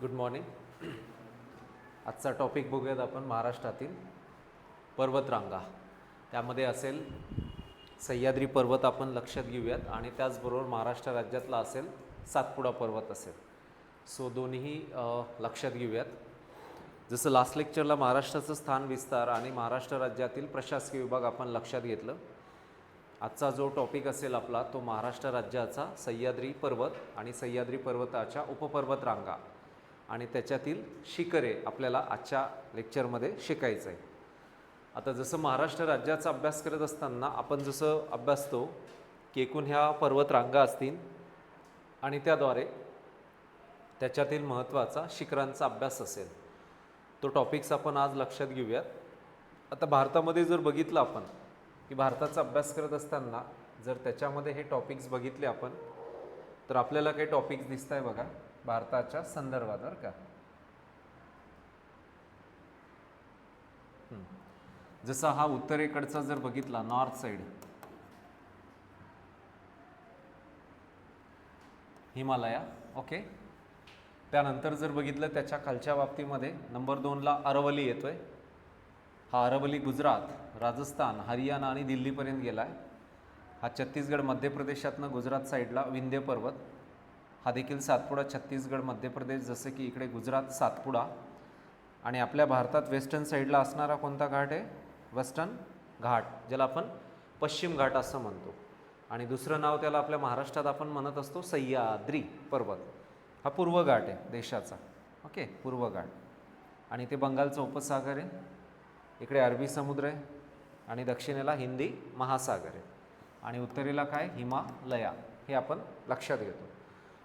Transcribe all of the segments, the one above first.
Good morning. आजचा topic बघूयात आपण महाराष्ट्रातील पर्वतरांगा. त्यामध्ये असेल सह्याद्री पर्वत आपण लक्षात घेऊयात आणि त्याचबरोबर महाराष्ट्र राज्यातला असेल सातपुडा पर्वत असेल. सो दोन्ही लक्षात घेऊयात. जसं लास्ट लेक्चरला महाराष्ट्राचं स्थान विस्तार आणि महाराष्ट्र राज्यातील प्रशासकीय विभाग आपण लक्षात घेतलं. आजचा जो टॉपिक असेल आपला तो महाराष्ट्र राज्याचा सह्याद्री पर्वत आणि सह्याद्री पर्वताच्या उपपर्वत रांगा आणि त्याच्यातील शिखरे आपल्याला आजच्या लेक्चरमध्ये शिकायचं आहे. आता जसं महाराष्ट्र राज्याचा अभ्यास करत असताना आपण जसं अभ्यासतो की एकूण ह्या पर्वत रांगा असतील आणि त्याद्वारे त्याच्यातील महत्त्वाचा शिखरांचा अभ्यास असेल. तो टॉपिक्स आपण आज लक्षात घेऊयात. आता भारतामध्ये जर बघितलं आपण की भारताचा अभ्यास करत असताना जर त्याच्यामध्ये हे टॉपिक्स बघितले आपण तर आपल्याला काही टॉपिक्स दिसत आहे बघा भारताच्या संदर्भात बरं का. जसा हा उत्तरेकडचा जर बघितला नॉर्थ साईड हिमालया, ओके. त्यानंतर जर बघितलं त्याच्या खालच्या बाबतीमध्ये नंबर 2ला अरवली येतोय. हा अरवली गुजरात, राजस्थान, हरियाणा आणि दिल्लीपर्यंत गेला आहे. हा छत्तीसगड मध्य प्रदेशातनं गुजरात साईडला विंध्य पर्वत. हा देखील सातपुडा छत्तीसगड मध्य प्रदेश, जसं की इकडे गुजरात सातपुडा. आणि आपल्या भारतात वेस्टर्न साईडला असणारा कोणता घाट आहे? वेस्टर्न घाट, ज्याला आपण पश्चिम घाट असं म्हणतो. आणि दुसरं नाव त्याला आपल्या महाराष्ट्रात आपण म्हणत असतो सह्याद्री पर्वत. हा पूर्व घाट आहे देशाचा, ओके, पूर्व घाट. आणि ते बंगालचा उपसागर आहे, इकडे अरबी समुद्र आहे आणि दक्षिणेला हिंदी महासागर आहे आणि उत्तरेला काय? हिमालया. हे आपण लक्षात घेतो.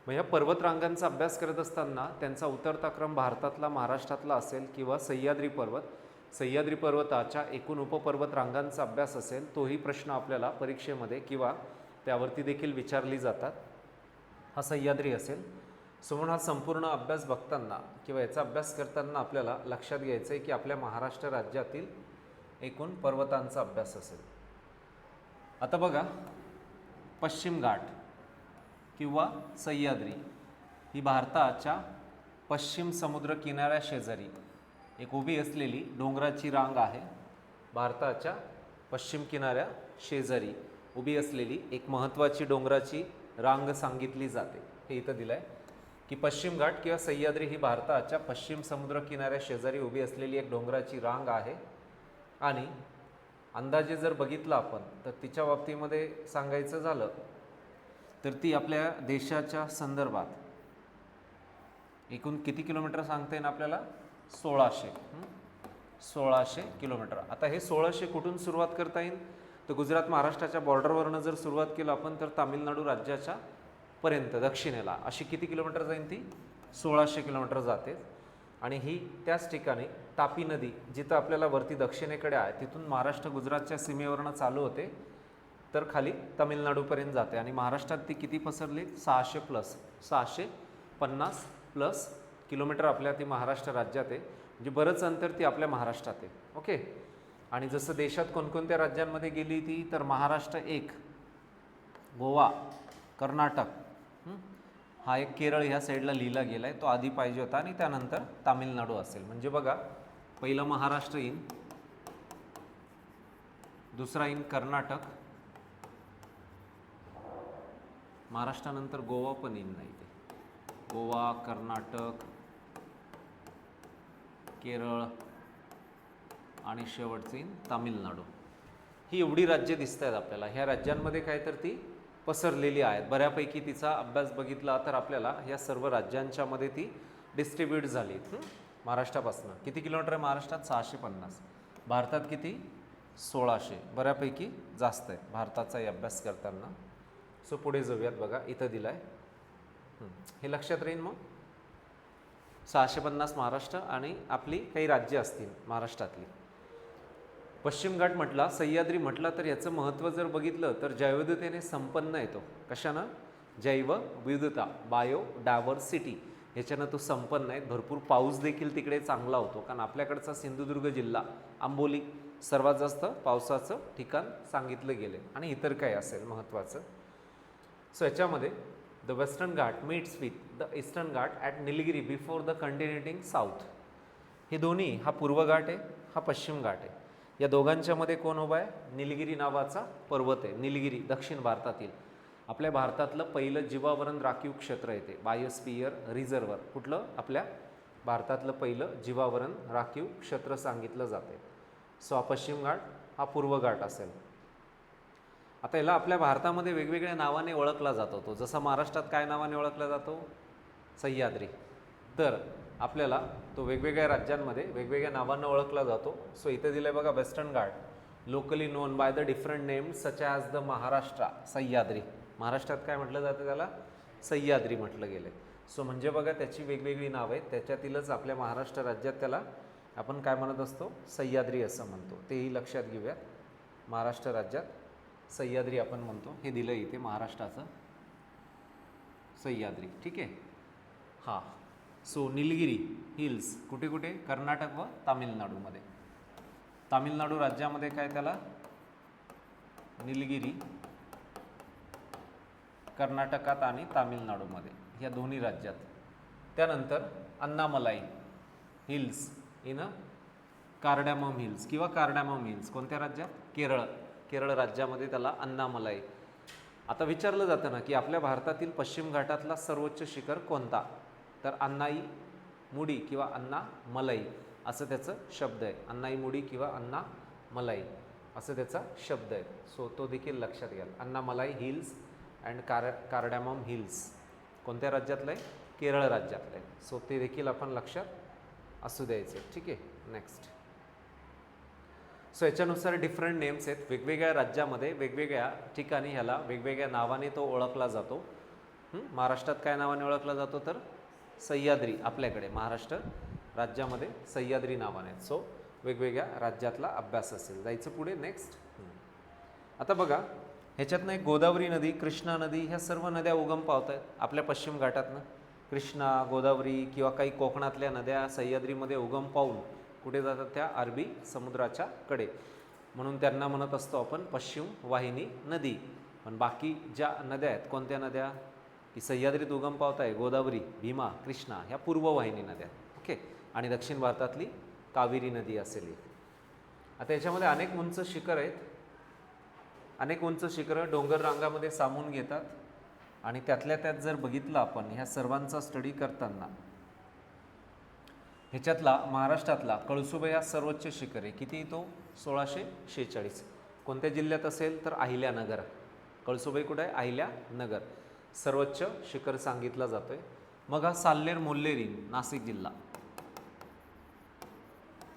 मग या पर्वतरांगांचा अभ्यास करत असताना त्यांचा उतरता क्रम भारतातला महाराष्ट्रातला असेल किंवा सह्याद्री पर्वत, सह्याद्री पर्वताच्या एकूण उपपर्वत रांगांचा अभ्यास असेल, तोही प्रश्न आपल्याला परीक्षेमध्ये किंवा त्यावरती देखील विचारली जातात. हा सह्याद्री असेल. सो म्हणून हा संपूर्ण अभ्यास बघताना किंवा याचा अभ्यास करताना आपल्याला लक्षात घ्यायचं आहे की आपल्या महाराष्ट्र राज्यातील एकूण पर्वतांचा अभ्यास असेल. आता बघा, पश्चिम घाट किंवा सह्याद्री ही भारताच्या पश्चिम समुद्र किनाऱ्या शेजारी एक उभी असलेली डोंगराची रांग आहे. भारताच्या पश्चिम किनाऱ्या शेजारी उभी असलेली एक महत्त्वाची डोंगराची रांग सांगितली जाते. हे इथं दिलं आहे की पश्चिम घाट किंवा सह्याद्री ही भारताच्या पश्चिम समुद्र किनाऱ्या शेजारी उभी असलेली एक डोंगराची रांग आहे. आणि अंदाजे जर बघितलं आपण तर तिच्या बाबतीमध्ये सांगायचं झालं तर ती आपल्या देशाच्या संदर्भात एकूण किती किलोमीटर सांगता येईल आपल्याला? 1600 किलोमीटर. आता हे 1600 कुठून सुरुवात करता येईल? तर गुजरात महाराष्ट्राच्या बॉर्डरवरनं जर सुरुवात केलं आपण तर तामिळनाडू राज्याच्या पर्यंत दक्षिणेला अशी किती किलोमीटर जाईल? ती 1600 किलोमीटर जाते. आणि ही त्याच ठिकाणी तापी नदी जिथं आपल्याला वरती दक्षिणेकडे आहे तिथून महाराष्ट्र गुजरातच्या सीमेवरनं चालू होते तर खाली तामिळनाडूपर्यंत जाते. आणि महाराष्ट्रात ती किती पसरली? 650 प्लस किलोमीटर आपल्या ती महाराष्ट्र राज्यात आहे. म्हणजे बरंच अंतर ती आपल्या महाराष्ट्रात आहे, ओके. आणि जसं देशात कोणकोणत्या राज्यांमध्ये गेली ती तर महाराष्ट्र एक, गोवा, कर्नाटक, हा एक केरळ ह्या साईडला लिहिला गेला आहे, तो आधी पाहिजे होता आणि त्यानंतर तामिळनाडू असेल. म्हणजे बघा, पहिलं महाराष्ट्र येईल, दुसरा येईल कर्नाटक, महाराष्ट्रानंतर गोवा पण येईल नाही ते, गोवा, कर्नाटक, केरळ आणि शेवटचं येईल तामिळनाडू. ही एवढी राज्य दिसत आहेत आपल्याला. ह्या राज्यांमध्ये काय तर ती पसरलेली आहेत. बऱ्यापैकी तिचा अभ्यास बघितला तर आपल्याला ह्या सर्व राज्यांच्या मध्ये ती डिस्ट्रीब्यूट झाली. महाराष्ट्रापासून किती किलोमीटर आहे महाराष्ट्रात? 650. भारतात किती? 1600. बऱ्यापैकी जास्त आहे भारताचाही अभ्यास करताना. सो पुढे जाऊयात. बघा इथं दिलं आहे, हे लक्षात राहील. मग 650 महाराष्ट्र आणि आपली काही राज्य असतील महाराष्ट्रातली. पश्चिम घाट म्हटला, सह्याद्री म्हटला तर याचं महत्त्व जर बघितलं तर जैवविविधतेने संपन्न येतो. कशानं? जैवविविधता, बायोडायव्हर्सिटी, ह्याच्यानं तो संपन्न आहे. भरपूर पाऊस देखील तिकडे चांगला होतो कारण आपल्याकडचा सिंधुदुर्ग जिल्हा, आंबोली सर्वात जास्त पावसाचं ठिकाण सांगितलं गेलं. आणि इतर काय असेल महत्त्वाचं? सो याच्यामध्ये the western Ghat meets with the eastern Ghat at Nilgiri before the continuing south. हे दोन्ही, हा पूर्व घाट आहे, हा पश्चिम घाट आहे. या दोघांच्या मध्ये कोण उभा आहे? निलगिरी नावाचा पर्वत आहे. निलगिरी दक्षिण भारतातील, आपल्या भारतातलं पहिलं जीवावरण राखीव क्षेत्र आहे ते, बायोस्फियर रिझर्वर. कुठलं? आपल्या भारतातलं पहिलं जीवावरण राखीव क्षेत्र सांगितलं जाते. सो हा पश्चिम घाट, हा पूर्व घाट असेल. आता याला आपल्या भारतामध्ये वेगवेगळ्या नावाने ओळखला जातो. तो जसा महाराष्ट्रात काय नावाने ओळखला जातो? सह्याद्री. तर आपल्याला तो वेगवेगळ्या राज्यांमध्ये वेगवेगळ्या नावानं ओळखला जातो. सो इथे दिलं आहे बघा, western Ghat locally known by the different name such as the Maharashtra, Sahyadri. महाराष्ट्रात काय म्हटलं जातं त्याला? सह्याद्री म्हटलं गेलं. सो म्हणजे बघा त्याची वेगवेगळी नावं आहेत. त्याच्यातीलच आपल्या महाराष्ट्र राज्यात त्याला आपण काय म्हणत असतो? सह्याद्री असं म्हणतो. तेही लक्षात घेऊयात. महाराष्ट्र राज्यात सह्याद्री आपण म्हणतो. हे दिलं इथे महाराष्ट्राचं सह्याद्री. ठीक आहे. हां. सो निलगिरी हिल्स कुठे कुठे? कर्नाटक व तामिळनाडूमध्ये. तामिळनाडू राज्यामध्ये काय त्याला? निलगिरी. कर्नाटकात आणि तामिळनाडूमध्ये, ह्या दोन्ही राज्यात. त्यानंतर Annamalai hills in cardamom hills किंवा कार्डामम हिल्स कोणत्या राज्यात? केरळ. केरळ राज्यामध्ये त्याला अन्नामलाई. आता विचारलं जातं ना की आपल्या भारतातील पश्चिम घाटातला सर्वोच्च शिखर कोणता? तर अन्नाई मुडी किंवा अन्नामलाई असं त्याचं शब्द आहे. अन्नाई मुडी किंवा अन्नामलाई असं त्याचा शब्द आहे. सो तो देखील लक्षात घ्या. Annamalai hills and cardamom hills कोणत्या राज्यातलं आहे? केरळ राज्यातलं आहे. सो ते देखील आपण लक्षात असू द्यायचे. ठीक आहे. नेक्स्ट. सो याच्यानुसार डिफरंट नेम्स आहेत. वेगवेगळ्या राज्यामध्ये वेगवेगळ्या ठिकाणी ह्याला वेगवेगळ्या नावाने तो ओळखला जातो. महाराष्ट्रात काय नावाने ओळखला जातो? तर सह्याद्री. आपल्याकडे महाराष्ट्र राज्यामध्ये सह्याद्री नावाने. सो वेगवेगळ्या राज्यातला अभ्यास असेल. जायचं पुढे. नेक्स्ट. आता बघा ह्याच्यातनं एक गोदावरी नदी, कृष्णा नदी, ह्या सर्व नद्या उगम पावत आहेत आपल्या पश्चिम घाटातनं. कृष्णा, गोदावरी किंवा काही कोकणातल्या नद्या सह्याद्रीमध्ये उगम पावून कुठे जातात? त्या अरबी समुद्राच्या कडे. म्हणून त्यांना म्हणत असतो आपण पश्चिम वाहिनी नदी. पण बाकी ज्या नद्या आहेत, कोणत्या नद्या की सह्याद्रीत उगम पावत आहे? गोदावरी, भीमा, कृष्णा, ह्या पूर्ववाहिनी नद्या. ओके. आणि दक्षिण भारतातली कावेरी नदी असेल. आता याच्यामध्ये अनेक उंच शिखर आहेत. अनेक उंच शिखरं डोंगर रांगामध्ये सामावून घेतात. आणि त्यातल्या त्यात जर बघितलं आपण ह्या सर्वांचा स्टडी करताना, ह्याच्यातला महाराष्ट्रातला कळसुबाई हा सर्वोच्च शिखर आहे. किती? तो 1646. कोणत्या जिल्ह्यात असेल? तर अहिल्यानगर. कळसुबाई कुठे आहे? अहिल्यानगर. सर्वोच्च शिखर सांगितला जातोय. मग हा साल्लेर मोल्लेरी नाशिक जिल्हा,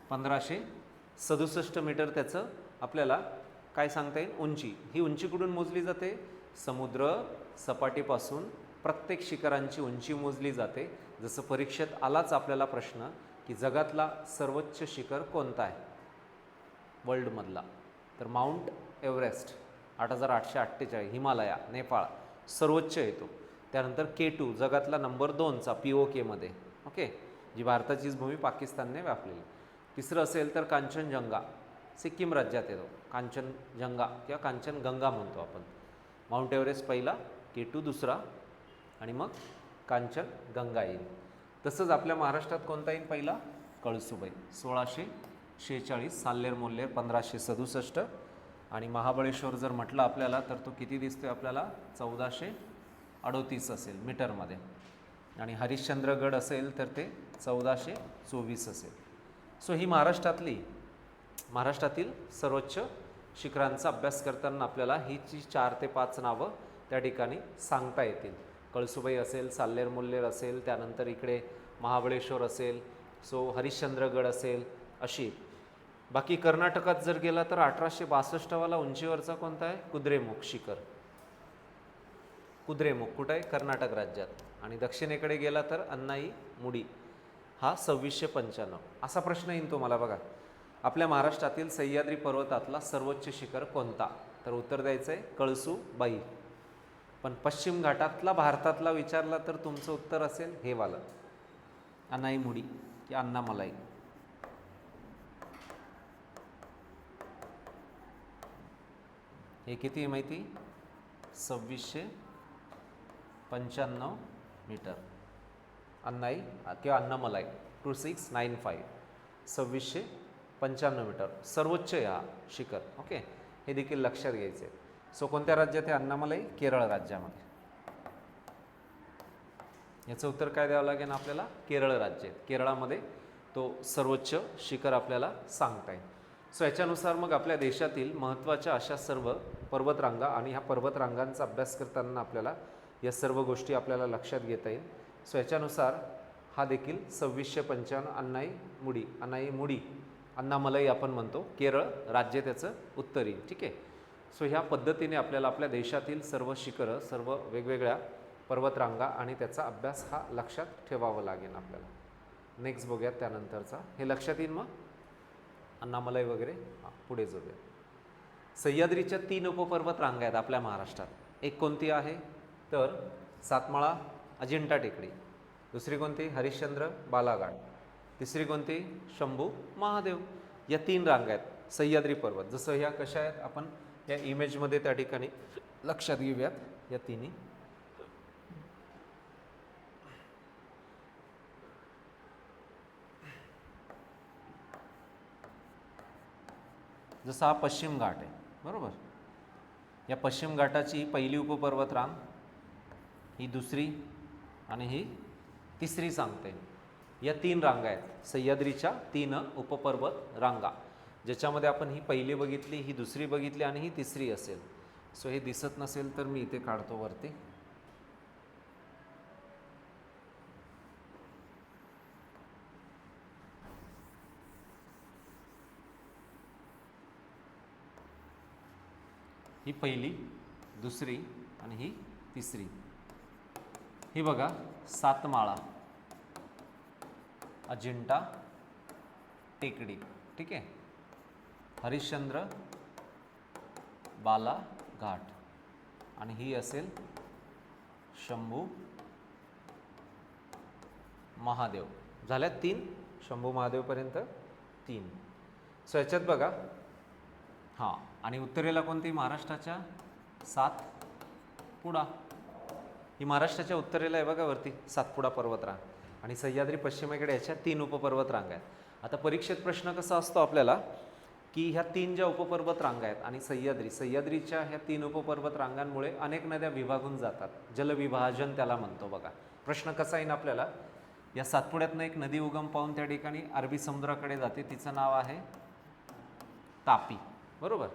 1567 मीटर त्याचं आपल्याला काय सांगता येईल? उंची. ही उंची कुठून मोजली जाते? समुद्र सपाटीपासून प्रत्येक शिखरांची उंची मोजली जाते. जसं परीक्षेत आलाच आपल्याला प्रश्न की जगातला सर्वोच्च शिखर कोणता आहे वर्ल्डमधला? तर माउंट एव्हरेस्ट 8848, हिमालया, नेपाळ सर्वोच्च येतो. त्यानंतर K2 जगातला नंबर 2चा POKमध्ये. ओके. जी भारताचीच भूमी पाकिस्तानने व्यापलेली. तिसरं असेल तर कांचनजंगा, सिक्कीम राज्यात येतो. कांचनजंगा किंवा कांचनगंगा म्हणतो आपण. माउंट एव्हरेस्ट पहिला, K2 दुसरा आणि मग कांचनगंगा येईल. तसंच आपल्या महाराष्ट्रात कोणता येईल पहिला? कळसुबाई 1646, साल्लेर मोल्लेर 1567 आणि महाबळेश्वर जर म्हटलं आपल्याला तर तो किती दिसतोय आपल्याला? 1438 असेल मीटरमध्ये. आणि हरिश्चंद्रगड असेल तर ते 1424 असेल. सो ही महाराष्ट्रातील सर्वोच्च शिखरांचा अभ्यास करताना आपल्याला ही 4 ते 5 नावं त्या ठिकाणी सांगता येतील. कळसुबाई असेल, साल्लेर मोल्लेर असेल, त्यानंतर इकडे महाबळेश्वर असेल, सो हरिश्चंद्रगड असेल अशी. बाकी कर्नाटकात जर गेला तर 1862वाला उंचीवरचा कोणता आहे? कुद्रेमुख शिखर. कुद्रेमुख कुठं आहे? कर्नाटक राज्यात. आणि दक्षिणेकडे गेला तर अन्नाई मुडी हा 2695. असा प्रश्न येईल तुम्हाला बघा, आपल्या महाराष्ट्रातील सह्याद्री पर्वतातला सर्वोच्च शिखर कोणता? तर उत्तर द्यायचं आहे कळसुबाई. पण पश्चिम घाटातला भारतातला विचारला तर तुमचं उत्तर असेल हे वालं, अन्नाई मुडी की अन्नामलाई. हे किती आहे माहिती? 2695. 95 मीटर. अन्नाई किंवा अन्नामलाई 2695 2695 मीटर सर्वोच्च या शिखर. ओके, हे देखील लक्षात घ्यायचे. सो कोणत्या राज्यात आहे अन्नामलाई? केरळ राज्यामध्ये. याचं उत्तर काय द्यावं लागेल आपल्याला? केरळ राज्य. केरळामध्ये तो सर्वोच्च शिखर आपल्याला सांगता येईल. सो याच्यानुसार मग आपल्या देशातील महत्त्वाच्या अशा सर्व पर्वतरांगा आणि ह्या पर्वतरांगांचा अभ्यास करताना आपल्याला या सर्व गोष्टी आपल्याला लक्षात घेता येईल. सो याच्यानुसार हा देखील 2695 अन्नाई अन्नामलाई आपण म्हणतो, केरळ राज्य त्याचं उत्तर येईल. ठीक आहे. सो ह्या पद्धतीने आपल्याला आपल्या देशातील सर्व शिखरं, सर्व वेगवेगळ्या पर्वतरांगा आणि त्याचा अभ्यास हा लक्षात ठेवावा लागेल आपल्याला. नेक्स्ट बघूयात त्यानंतरचा. हे लक्षात येईल मग अन्नामलाई वगैरे. पुढे जाऊया. सह्याद्रीच्या 3 उपपर्वत रांगा आहेत आपल्या महाराष्ट्रात. एक कोणती आहे तर सातमाळा अजिंठा टेकडी. दुसरी कोणती? हरिश्चंद्र बालाघाट. तिसरी कोणती? शंभू महादेव. या 3 रांगा आहेत सह्याद्री पर्वत. जसं ह्या कशा आहेत आपण या इमेजमध्ये त्या ठिकाणी लक्षात घेऊयात. या तिन्ही जसा हा पश्चिम घाट आहे बरोबर. या पश्चिम घाटाची पहिली उपपर्वत रांग, ही दुसरी आणि ही तिसरी सांगते. या 3 रांगा आहेत सह्याद्रीच्या 3 उपपर्वत रांगा, ज्याच्यामध्ये आपण ही पहिली बघितली, ही दुसरी बघितली आणि ही तिसरी असेल. सो हे दिसत नसेल तर मी इथे काढतो वरती. ही पहिली, दुसरी आणि ही तिसरी. ही बघा सातमाळा अजिंठा टेकडी. ठीक आहे. हरिश्चंद्र बालाघाट आणि ही असेल शंभू महादेव. झाल्यात 3. शंभू महादेवपर्यंत 3. सो याच्यात बघा हां, आणि उत्तरेला कोणती? महाराष्ट्राच्या सातपुडा. ही महाराष्ट्राच्या उत्तरेला आहे बघा वरती सातपुडा पर्वतरांग. आणि सह्याद्री पश्चिमेकडे याच्या 3 उपपर्वत रांगा आहेत. आता परीक्षेत प्रश्न कसा असतो आपल्याला की ह्या 3 ज्या उपपर्वत रांगा आहेत आणि सह्याद्रीच्या ह्या 3 उपपर्वत रांगांमुळे अनेक नद्या विभागून जातात. जलविभाजन त्याला म्हणतो. बघा प्रश्न कसा येईल आपल्याला. या सातपुड्यातनं एक नदी उगम पाहून त्या ठिकाणी अरबी समुद्राकडे जाते, तिचं नाव आहे तापी बरोबर.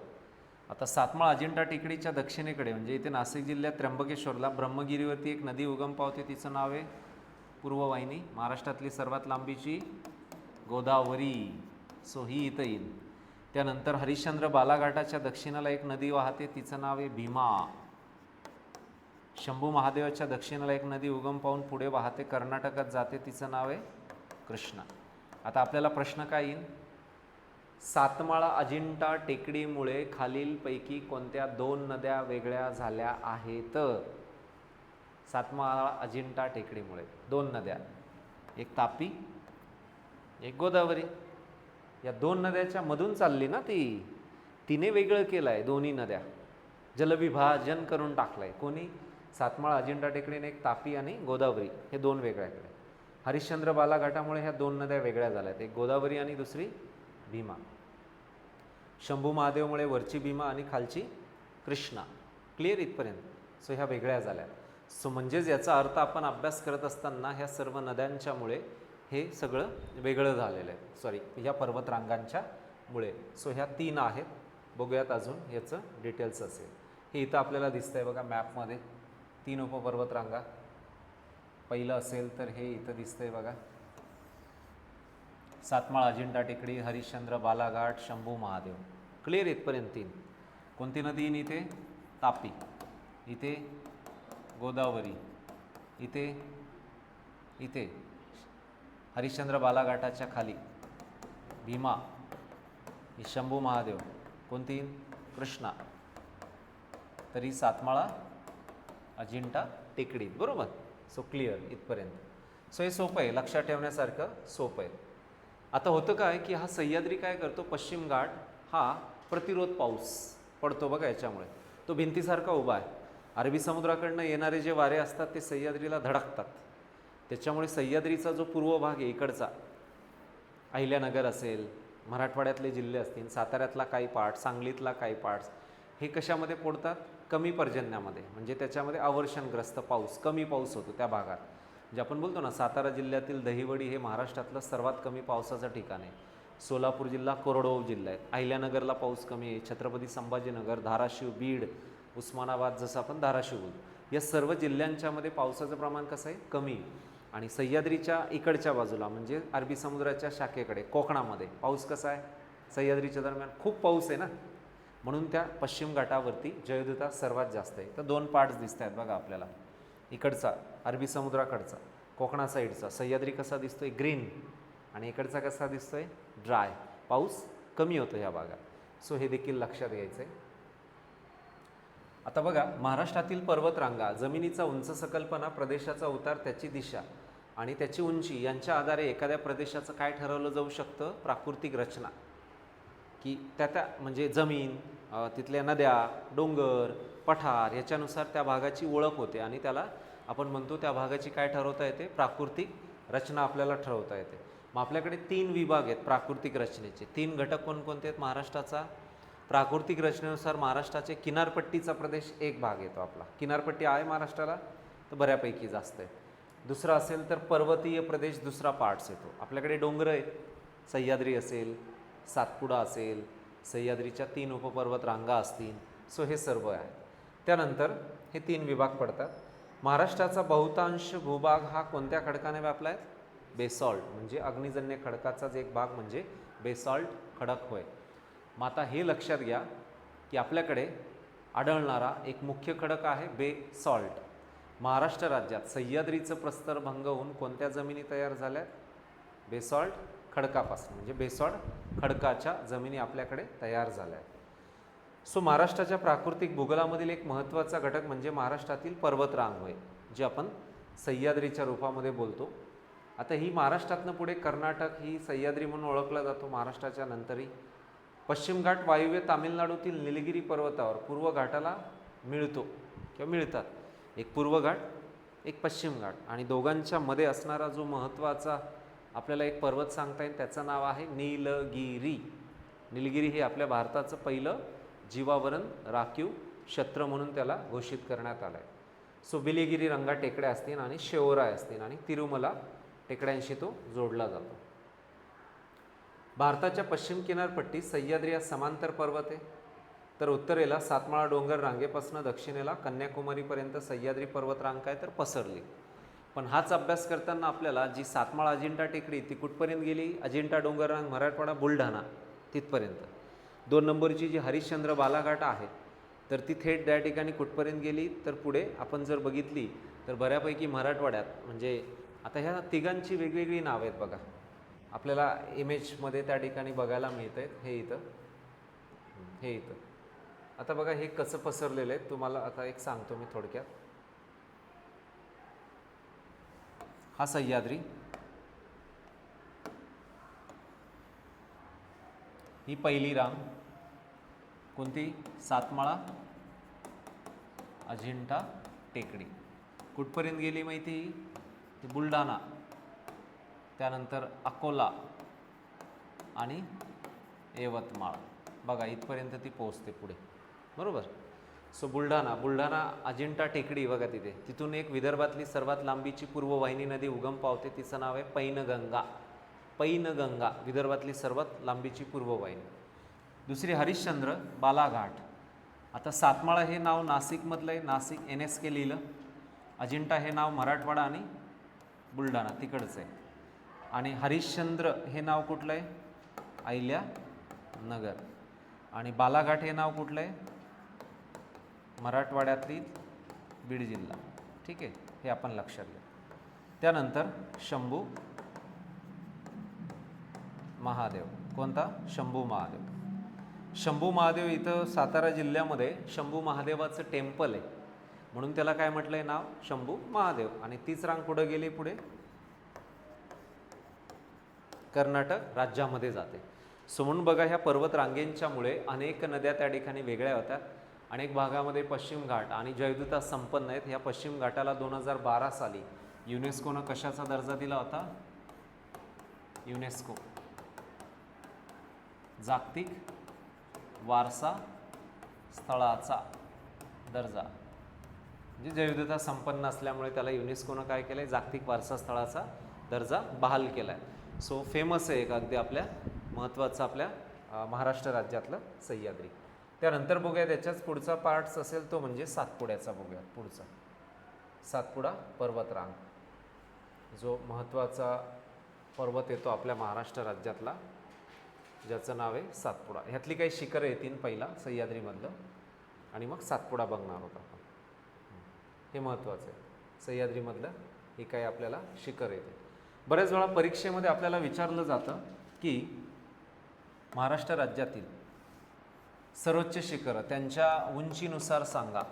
आता सातमाळ अजिंठा टेकडीच्या दक्षिणेकडे म्हणजे इथे नाशिक जिल्ह्यात त्र्यंबकेश्वरला ब्रह्मगिरीवरती एक नदी उगम पावते, तिचं नाव आहे पूर्ववाहिनी. महाराष्ट्रातली सर्वात लांबीची गोदावरी. सो ही इथं येईल. त्यानंतर हरिश्चंद्र बालाघाटाच्या दक्षिणेला एक नदी वाहते, तिचं नाव आहे भीमा. शंभू महादेवाच्या दक्षिणेला एक नदी उगम पाहून पुढे वाहते, कर्नाटकात जाते, तिचं नाव आहे कृष्णा. आता आपल्याला प्रश्न काय येईल? सातमाळा अजिंठा टेकडीमुळे खालीलपैकी कोणत्या 2 नद्या वेगळ्या झाल्या आहेत? सातमाळा अजिंठा टेकडीमुळे 2 नद्या, एक तापी एक गोदावरी. या 2 नद्याच्या मधून चालली ना ती, तिने वेगळं केलं आहे दोन्ही नद्या, जलविभाजन करून टाकलं आहे. कोणी? सातमाळा अजिंठा टेकडीने एक तापी आणि गोदावरी हे 2 वेगळ्याकडे. हरिश्चंद्र बालाघाटामुळे ह्या 2 नद्या वेगळ्या झाल्यात, एक गोदावरी आणि दुसरी भीमा. शंभू महादेवमुळे वरची भीमा आणि खालची कृष्णा. क्लिअर इथपर्यंत. सो ह्या वेगळ्या झाल्या. सो म्हणजेच याचा अर्थ आपण अभ्यास करत असताना ह्या सर्व नद्यांच्यामुळे हे सगळं वेगळं झालेलं आहे. सॉरी, ह्या पर्वतरांगांच्या मुळे. सो ह्या 3 आहेत. बघूयात अजून याचं डिटेल्स असेल. हे इथं आपल्याला दिसतंय बघा मॅपमध्ये 3 उपपर्वतरांगा. पहिलं असेल तर हे इथं दिसतंय बघा, सातमाळ अजिंठा टेकडी, हरिश्चंद्र बालाघाट, शंभू महादेव. क्लिअर इथपर्यंत 3. कोणती नदी येईल इथे? तापी. इथे गोदावरी. इथे इथे हरिश्चंद्र बालाघाटाच्या खाली भीमा. ही शंभू महादेव. कोणती? कृष्णा. तरी सातमाळा अजिंठा टेकडी बरोबर. सो क्लिअर इथपर्यंत. सो हे सोपं आहे, लक्षात ठेवण्यासारखं सोपं आहे. आता होतं काय की हा सह्याद्री काय करतो, पश्चिम घाट हा प्रतिरोध पाऊस पडतो बघा याच्यामुळे, तो भिंतीसारखा उभा आहे. अरबी समुद्राकडनं येणारे जे वारे असतात ते सह्याद्रीला धडकतात, त्याच्यामुळे सह्याद्रीचा जो पूर्व भाग आहे इकडचा, अहिल्यानगर असेल, मराठवाड्यातले जिल्हे असतील, साताऱ्यातला काही पार्ट, सांगलीतला काही पार्ट्स, हे कशामध्ये पडतात? कमी पर्जन्यामध्ये, म्हणजे त्याच्यामध्ये अवर्षणग्रस्त पाऊस, कमी पाऊस होतो त्या भागात. म्हणजे आपण बोलतो ना, सातारा जिल्ह्यातील दहिवडी हे महाराष्ट्रातलं सर्वात कमी पावसाचं ठिकाण आहे. सोलापूर जिल्हा कोरडवाहू जिल्हा आहे. अहिल्यानगरला पाऊस कमी आहे. छत्रपती संभाजीनगर, धाराशिव, बीड, उस्मानाबाद, जसं आपण धाराशिव बोलतो, या सर्व जिल्ह्यांच्यामध्ये पावसाचं प्रमाण कसं आहे? कमी. आणि सह्याद्रीच्या इकडच्या बाजूला म्हणजे अरबी समुद्राच्या शाखेकडे कोकणामध्ये पाऊस कसा आहे? सह्याद्रीच्या दरम्यान खूप पाऊस आहे ना, म्हणून त्या पश्चिम घाटावरती जयदुता सर्वात जास्त आहे. तर दोन पार्ट्स दिसत आहेत बघा आपल्याला, इकडचा अरबी समुद्राकडचा, कोकणा साईडचा सह्याद्री कसा दिसतोय? ग्रीन. आणि इकडचा कसा दिसतोय? ड्राय. पाऊस कमी होतो ह्या भागात. सो हे देखील लक्षात घ्यायचं आहे. आता बघा, महाराष्ट्रातील पर्वतरांगा, जमिनीचा उंच सकलपणा, प्रदेशाचा उतार, त्याची दिशा आणि त्याची उंची यांच्या आधारे एखाद्या प्रदेशाचं काय ठरवलं जाऊ शकतं? प्राकृतिक रचना, की त्या म्हणजे जमीन, तिथल्या नद्या, डोंगर, पठार याच्यानुसार त्या भागाची ओळख होते आणि त्याला आपण म्हणतो त्या भागाची काय ठरवता येते? प्राकृतिक रचना आपल्याला ठरवता येते. मग आपल्याकडे 3 विभाग आहेत प्राकृतिक रचनेचे. 3 घटक कोणकोणते आहेत महाराष्ट्राचा? प्राकृतिक रचनेनुसार महाराष्ट्राचे किनारपट्टीचा प्रदेश एक भाग येतो आपला. किनारपट्टी आहे महाराष्ट्राला तर बऱ्यापैकी जास्त आहे. दुसरा असेल तर पर्वतीय प्रदेश, दुसरा पार्ट्स येतो. आपल्याकडे डोंगर आहेत, सह्याद्री असेल, सातपुडा असेल, सह्याद्रीच्या 3 उपपर्वत रांगा असतील. सो हे सर्व आहे. त्यानंतर हे 3 विभाग पडतात. महाराष्ट्राचा बहुतांश भूभाग हा कोणत्या खडकाने व्यापला आहे? बेसॉल्ट, म्हणजे अग्निजन्य खडकाचाच एक भाग म्हणजे बेसॉल्ट खडक होय. मग आता हे लक्षात घ्या की आपल्याकडे आढळणारा एक मुख्य खडक आहे बेसॉल्ट. महाराष्ट्र राज्यात सह्याद्रीचं प्रस्तर भंग होऊन कोणत्या जमिनी तयार झाल्या? बेसॉल्ट खडकापासून, म्हणजे बेसॉल्ट खडकाच्या जमिनी आपल्याकडे तयार झाल्या. सो महाराष्ट्राच्या प्राकृतिक भूगोलामधील एक महत्त्वाचा घटक म्हणजे महाराष्ट्रातील पर्वतरांग होय, जे आपण सह्याद्रीच्या रूपामध्ये बोलतो. आता ही महाराष्ट्रातनं पुढे कर्नाटक ही सह्याद्री म्हणून ओळखला जातो. महाराष्ट्राच्या नंतरही पश्चिम घाट वायव्य तामिळनाडूतील निलगिरी पर्वतावर पूर्व घाटाला मिळतो किंवा मिळतात. एक पूर्व घाट, एक पश्चिम घाट, आणि दोघांच्या मध्ये असणारा जो महत्त्वाचा आपल्याला एक पर्वत सांगता येईल त्याचं नाव आहे नीलगिरी. निलगिरी हे आपल्या भारताचं पहिलं जीवावरण राखीव क्षेत्र म्हणून त्याला घोषित करण्यात आलं आहे. सो बिलिगिरी रंगा टेकड्या असतील आणि शेवराय असतील आणि तिरुमला टेकड्यांशी तो जोडला जातो. भारताच्या पश्चिम किनारपट्टी सह्याद्री हा समांतर पर्वत आहे, तर उत्तरेला सातमाळा डोंगर रांगेपासून दक्षिणेला कन्याकुमारीपर्यंत सह्याद्री पर्वतरांग काय तर पसरली. पण हाच अभ्यास करताना आपल्याला जी सातमाळा अजिंठा टेकडी ती कुठपर्यंत गेली? अजिंठा डोंगररांग मराठवाडा बुलढाणा तिथपर्यंत. 2 नंबरची जी हरिश्चंद्र बालाघाट आहे तर ती थेट त्या ठिकाणी कुठपर्यंत गेली? तर पुढे आपण जर बघितली तर बऱ्यापैकी मराठवाड्यात, म्हणजे आता ह्या तिघांची वेगवेगळी नाव आहेत बघा, आपल्याला इमेजमध्ये त्या ठिकाणी बघायला मिळत आहेत. हे इथं, हे इथं. आता बघा हे कसं पसरलेलं आहे तुम्हाला आता एक सांगतो मी थोडक्यात. हा सह्याद्री, ही पहिली रांग कोणती? सातमाळा अजिंठा टेकडी. कुठपर्यंत गेली माहिती? बुलढाणा, त्यानंतर अकोला आणि यवतमाळ. बघा इथपर्यंत ती पोहोचते पुढे, बरोबर. सो बुलढाणा अजिंठा टेकडी बघा तिथे. तिथून एक विदर्भातली सर्वात लांबीची पूर्ववाहिनी नदी उगम पावते, तिचं नाव आहे पैनगंगा. पैनगंगा विदर्भातली सर्वात लांबीची पूर्ववाहिनी. दुसरी हरिश्चंद्र बालाघाट. आता सातमाळा हे नाव नाशिकमधलं आहे, नाशिक NSK लिहिलं. अजिंठा हे नाव मराठवाडा आणि बुलढाणा तिकडचं आहे. आणि हरिश्चंद्र हे नाव कुठलं आहे? अहिल्यानगर. आणि बालाघाट हे नाव कुठलं आहे? मराठवाड्यातील बीड जिल्हा. ठीक आहे, हे आपण लक्षात घ्या. त्यानंतर शंभू महादेव. कोणता? शंभू महादेव. शंभू महादेव इथं सातारा जिल्ह्यामध्ये शंभू महादेवाचं टेम्पल आहे, म्हणून त्याला काय म्हटलं आहे नाव? शंभू महादेव. आणि तीच रांग पुढे गेली, पुढे कर्नाटक राज्यामध्ये जाते. सो म्हणून बघा ह्या पर्वत रांगेंच्यामुळे अनेक नद्या त्या ठिकाणी वेगळ्या होत्या. अनेक भागामध्ये पश्चिम घाट आणि जैवविविधता संपन्न आहेत. ह्या पश्चिम घाटाला 2012 साली युनेस्कोनं कशाचा दर्जा दिला होता? युनेस्को जागतिक वारसा स्थळाचा दर्जा, म्हणजे जैवविविधता संपन्न असल्यामुळे त्याला युनेस्कोनं काय केलं आहे? जागतिक वारसा स्थळाचा दर्जा बहाल केला आहे. सो फेमस आहे एक अगदी आपल्या महत्त्वाचं आपल्या महाराष्ट्र राज्यातलं सह्याद्री. त्यानंतर बघूया त्याच्याच पुढचा पार्ट्स असेल तो म्हणजे सातपुड्याचा बघूया. पुढचा सातपुडा पर्वतरांग, जो महत्त्वाचा पर्वत येतो आपल्या महाराष्ट्र राज्यातला, ज्याचं नाव आहे सातपुडा. ह्यातली काही शिखरं येतील पहिला सह्याद्रीमधलं आणि मग सातपुडा बघणार आहोत आपण. हे महत्त्वाचं आहे सह्याद्रीमधलं, हे काही आपल्याला शिखर येते. बऱ्याच वेळा परीक्षेमध्ये आपल्याला विचारलं जातं की महाराष्ट्र राज्यातील सर्वोच्च शिखरं त्यांच्या उंचीनुसार सांगा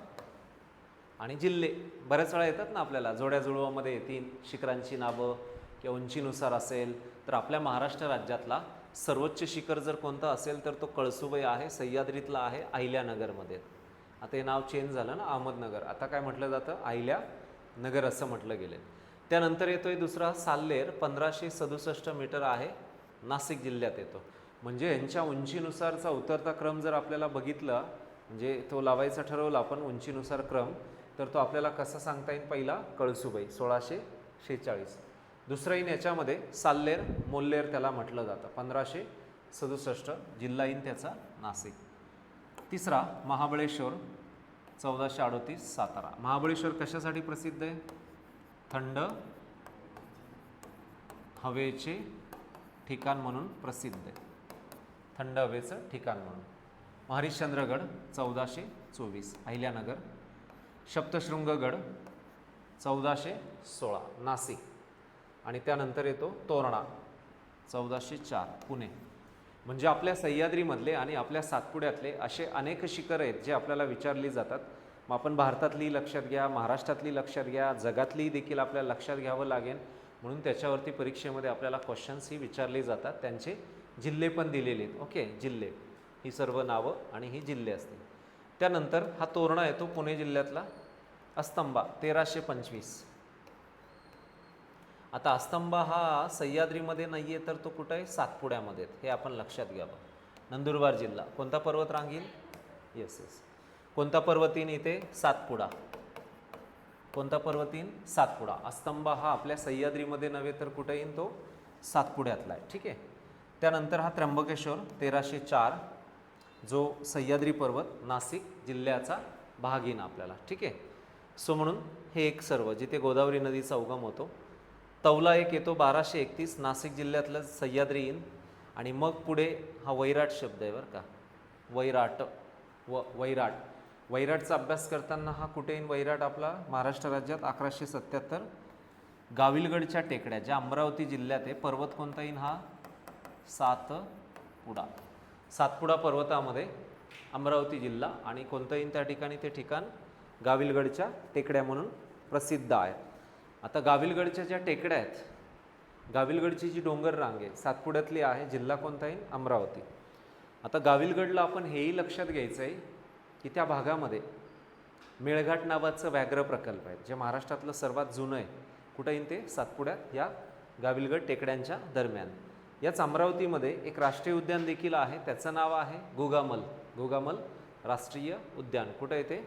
आणि जिल्हे. बऱ्याच वेळा येतात ना आपल्याला, जोड्याजुळवामध्ये येतील शिखरांची नावं किंवा उंचीनुसार असेल. तर आपल्या महाराष्ट्र राज्यातला सर्वोच्च शिखर जर कोणतं असेल तर तो कळसुबाई आहे, सह्याद्रीतला आहे, अहिल्यानगरमध्ये. आता हे नाव चेंज झालं ना, अहमदनगर, आता काय म्हटलं जातं? अहिल्यानगर असं म्हटलं गेलं. त्यानंतर येतोय दुसरा साल्लेर, 1567 मीटर आहे, नाशिक जिल्ह्यात येतो. म्हणजे यांच्या उंचीनुसारचा उतरता क्रम जर आपल्याला बघितला, म्हणजे तो लावायचा ठरवला आपण उंचीनुसार क्रम, तर तो आपल्याला कसा सांगता येईल? पहिला कळसुबाई 1646, दुसरा येईन याच्यामध्ये साल्लेर, मोल्लेर त्याला म्हटलं जातं, 1567, जिल्हा येईन त्याचा नाशिक. तिसरा महाबळेश्वर 1438, सातारा. महाबळेश्वर कशासाठी प्रसिद्ध आहे? थंड हवेचे ठिकाण म्हणून प्रसिद्ध आहे, थंड हवेचं ठिकाण म्हणून. हरिश्चंद्रगड 1424, अहिल्यानगर. सप्तशृंगगड 1416, नाशिक. आणि त्यानंतर येतो तोरणा 1404, पुणे. म्हणजे आपल्या सह्याद्रीमधले आणि आपल्या सातपुड्यातले असे अनेक शिखर आहेत जे आपल्याला विचारली जातात. मग आपण भारतातली लक्षात घ्या, महाराष्ट्रातली लक्षात घ्या, जगातली देखील आपल्याला लक्षात घ्यावं लागेल. म्हणून त्याच्यावरती परीक्षेमध्ये आपल्याला क्वेश्चन्स ही विचारले जातात, त्यांचे जिल्हे पण दिलेले आहेत. ओके, जिल्हे, ही सर्व नावं आणि ही जिल्हे असतील. त्यानंतर हा तोरणा येतो पुणे जिल्ह्यातला. अस्तंबा 1325. आता अस्तंबा हा सह्याद्रीमध्ये नाही आहे, तर तो कुठं आहे? सातपुड्यामध्ये, हे आपण लक्षात घ्यावं. नंदुरबार जिल्हा. कोणता पर्वत रांगील? येस. कोणता पर्वतीन इथे? सातपुडा. कोणता पर्वतीन? सातपुडा. अस्तंबा हा आपल्या सह्याद्रीमध्ये नव्हे तर कुठे येईन? तो सातपुड्यातला आहे. ठीक आहे. त्यानंतर हा त्र्यंबकेश्वर 1304, जो सह्याद्री पर्वत नाशिक जिल्ह्याचा भाग येईन आपल्याला. ठीक आहे. सो म्हणून हे एक सर्व जिथे गोदावरी नदीचा उगम होतो. तौला एक येतो 1231, नाशिक जिल्ह्यातलं सह्याद्री येईन. आणि मग पुढे हा वैराट शब्द आहे बरं का, वैराट वैराट. वैराटचा अभ्यास करताना हा कुठे येईन? वैराट आपला महाराष्ट्र राज्यात 1177, गाविलगडच्या टेकड्या ज्या अमरावती जिल्ह्यात आहे. पर्वत कोणता येईन? हा सातपुडा. सातपुडा पर्वतामध्ये अमरावती जिल्हा आणि कोणतं येईन त्या ठिकाणी? ते ठिकाण गाविलगडच्या टेकड्या म्हणून प्रसिद्ध आहे. आता गाविलगडच्या ज्या टेकड्या आहेत, गाविलगडची जी डोंगर रांग आहे सातपुड्यातली आहे, जिल्हा कोणता येईल? अमरावती. आता गाविलगडला आपण हेही लक्षात घ्यायचं आहे की त्या भागामध्ये मेळघाट नावाचं व्याघ्र प्रकल्प आहे, जे महाराष्ट्रातलं सर्वात जुनं आहे. कुठं येईल ते? सातपुड्यात, या गाविलगड टेकड्यांच्या दरम्यान. याच अमरावतीमध्ये एक राष्ट्रीय उद्यान देखील आहे, त्याचं नाव आहे गोगामल. गोगामल राष्ट्रीय उद्यान कुठं येते?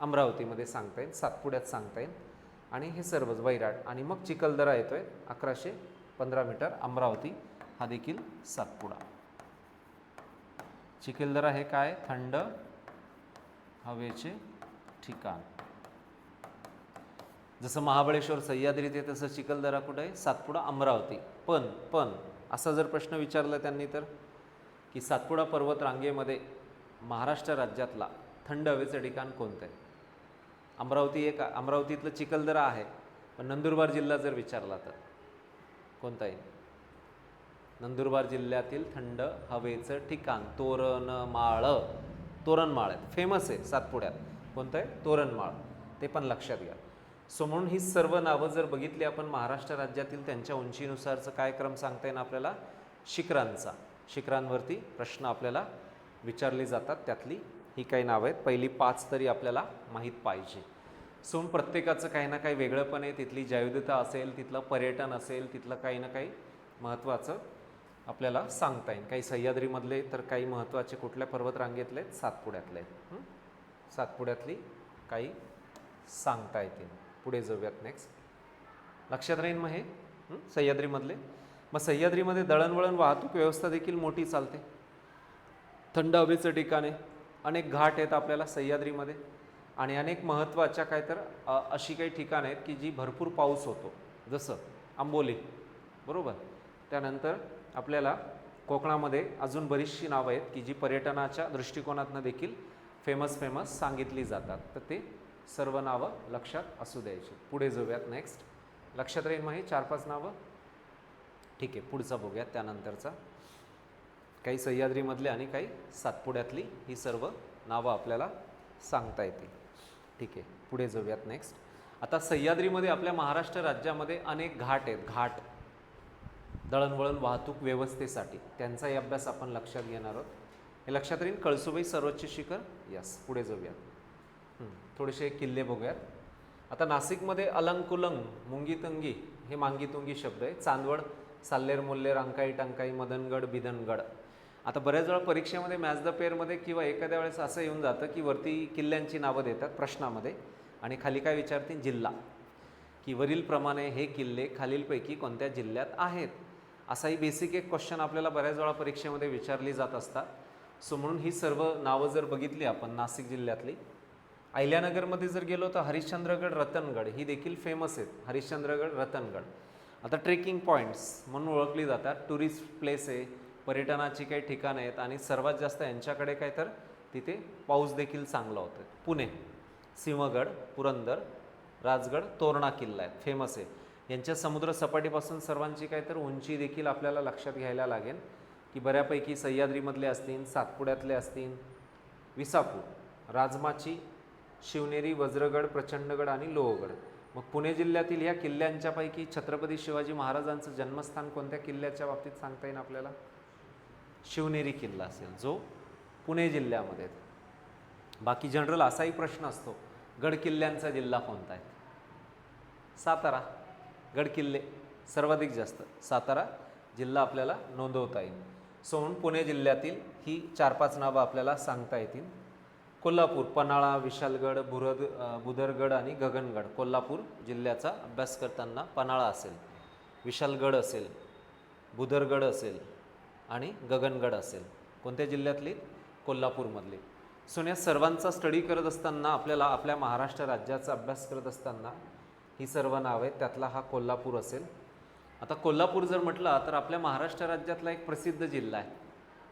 अमरावतीमध्ये सांगता येईल, सातपुड्यात सांगता येईल. आणि हे सर्वच वैराट. आणि मग चिखलदरा येतोय 1115 मीटर, अमरावती हा देखील सातपुडा. चिखलदरा हे काय? थंड हवेचे ठिकाण. जसं महाबळेश्वर सह्याद्रीत आहे तसं चिखलदरा कुठं आहे? सातपुडा, अमरावती. पण असा जर प्रश्न विचारला त्यांनी तर की सातपुडा पर्वत रांगेमध्ये महाराष्ट्र राज्यातला थंड हवेचं ठिकाण कोणतं आहे? अमरावती एक, अमरावतीतलं चिखलदरा आहे, पण नंदुरबार जिल्हा जर विचारला तर कोणता येईल? नंदुरबार जिल्ह्यातील थंड हवेचं ठिकाण तोरणमाळ. तोरणमाळ आहे, फेमस आहे सातपुड्यात. कोणतं आहे? तोरणमाळ. ते पण लक्षात घ्या. सो म्हणून ही सर्व नावं जर बघितली आपण महाराष्ट्र राज्यातील, त्यांच्या उंचीनुसारचं काय क्रम सांगता येईल आपल्याला? शिखरांचा. शिखरांवरती प्रश्न आपल्याला विचारले जातात, त्यातली ही काही नावं आहेत. पहिली 5 तरी आपल्याला माहीत पाहिजे. सो प्रत्येकाचं काही ना काही वेगळंपण आहे. तिथली जैविधता असेल, तिथलं पर्यटन असेल, तिथलं काही ना काही महत्त्वाचं आपल्याला सांगता येईल. काही सह्याद्रीमधले तर काही महत्त्वाचे कुठल्या पर्वतरांगेतले आहेत, सातपुड्यातले आहेत. सातपुड्यातली काही सांगता येतील. पुढे जाऊयात नेक्स्ट. लक्षात राहील मग हे सह्याद्रीमधले. मग सह्याद्रीमध्ये दळणवळण वाहतूक व्यवस्था देखील मोठी चालते. थंड हवेचं ठिकाण आहे. अनेक घाट आहेत आपल्याला सह्याद्रीमध्ये आणि अनेक महत्त्वाच्या काय तर अशी काही ठिकाणं आहेत की जी भरपूर पाऊस होतो. जसं आंबोली, बरोबर. त्यानंतर आपल्याला कोकणामध्ये अजून बरीचशी नावं आहेत की जी पर्यटनाच्या दृष्टिकोनातनं देखील फेमस सांगितली जातात. तर ते सर्व नावं लक्षात असू द्यायची. पुढे जाऊयात नेक्स्ट. लक्षात राहील मग हे 4-5 नावं. ठीक आहे, पुढचा बघूयात त्यानंतरचा. काही सह्याद्रीमधले आणि काही सातपुड्यातली ही सर्व नावं आपल्याला सांगता येतील. ठीक आहे, पुढे जाऊयात नेक्स्ट. आता सह्याद्रीमध्ये आपल्या महाराष्ट्र राज्यामध्ये अनेक घाट आहेत. घाट दळणवळण वाहतूक व्यवस्थेसाठी त्यांचाही अभ्यास आपण लक्षात घेणार आहोत. हे लक्षात राहील. कळसुबाई सर्वोच्च शिखर, यस. पुढे जाऊयात. थोडेसे किल्ले बघूयात. आता नाशिकमध्ये अलंकुलंग, मुंगीतंगी हे मांगीतुंगी शब्द आहे. चांदवड, साल्लेर, मोल्लेर, अंकाई, टंकाई, मदनगड, बिधनगड. आता बऱ्याच वेळा परीक्षेमध्ये मॅच द पेअरमध्ये किंवा एखाद्या वेळेस असं येऊन जातं की वरती किल्ल्यांची नावं देतात प्रश्नामध्ये आणि खाली काय विचारतील, जिल्हा, की वरीलप्रमाणे हे किल्ले खालीलपैकी कोणत्या जिल्ह्यात आहेत. असाही बेसिक एक क्वेश्चन आपल्याला बऱ्याच वेळा परीक्षेमध्ये विचारली जात असतात. सो म्हणून ही सर्व नावं जर बघितली आपण नाशिक जिल्ह्यातली. अहिल्यानगरमध्ये जर गेलो तर हरिश्चंद्रगड, रतनगड ही देखील फेमस आहेत. हरिश्चंद्रगड, रतनगड. आता ट्रेकिंग पॉईंट्स म्हणून ओळखली जातात. टुरिस्ट प्लेस आहे, पर्यटनाची काही ठिकाणं आहेत आणि सर्वात जास्त यांच्याकडे काय तर तिथे पाऊस देखील चांगला होतो. पुणे, सिंहगड, पुरंदर, राजगड, तोरणा किल्ला आहेत, फेमस आहे. यांच्या समुद्र सपाटीपासून सर्वांची काय तर उंची देखील आपल्याला लक्षात घ्यायला लागेल की बऱ्यापैकी सह्याद्रीमधले असतील, सातपुड्यातले असतील, विसापूर, राजमाची, शिवनेरी, वज्रगड, प्रचंडगड आणि लोहगड. मग पुणे जिल्ह्यातील ह्या किल्ल्यांच्यापैकी छत्रपती शिवाजी महाराजांचं जन्मस्थान कोणत्या किल्ल्याच्या बाबतीत सांगता येईल आपल्याला? शिवनेरी किल्ला असेल, जो पुणे जिल्ह्यामध्ये आहे. बाकी जनरल असाही प्रश्न असतो, गड किल्ल्यांचा जिल्हा कोणता आहे? सातारा. गड किल्ले सर्वाधिक जास्त सातारा जिल्हा आपल्याला नोंदवता येईल. सो म्हणून पुणे जिल्ह्यातील ही 4-5 नावं आपल्याला सांगता येतील. कोल्हापूर, पन्हाळा, विशालगड, बुदरगड आणि गगनगड. कोल्हापूर जिल्ह्याचा अभ्यास करताना पन्हाळा असेल, विशालगड असेल, बुदरगड असेल आणि गगनगड असेल. कोणत्या जिल्ह्यातली? कोल्हापूरमधली. सो या सर्वांचा स्टडी करत असताना आपल्याला आपल्या महाराष्ट्र राज्याचा अभ्यास करत असताना ही सर्व नावं आहेत, त्यातला हा कोल्हापूर असेल. आता कोल्हापूर जर म्हटलं तर आपल्या महाराष्ट्र राज्यातला एक प्रसिद्ध जिल्हा आहे.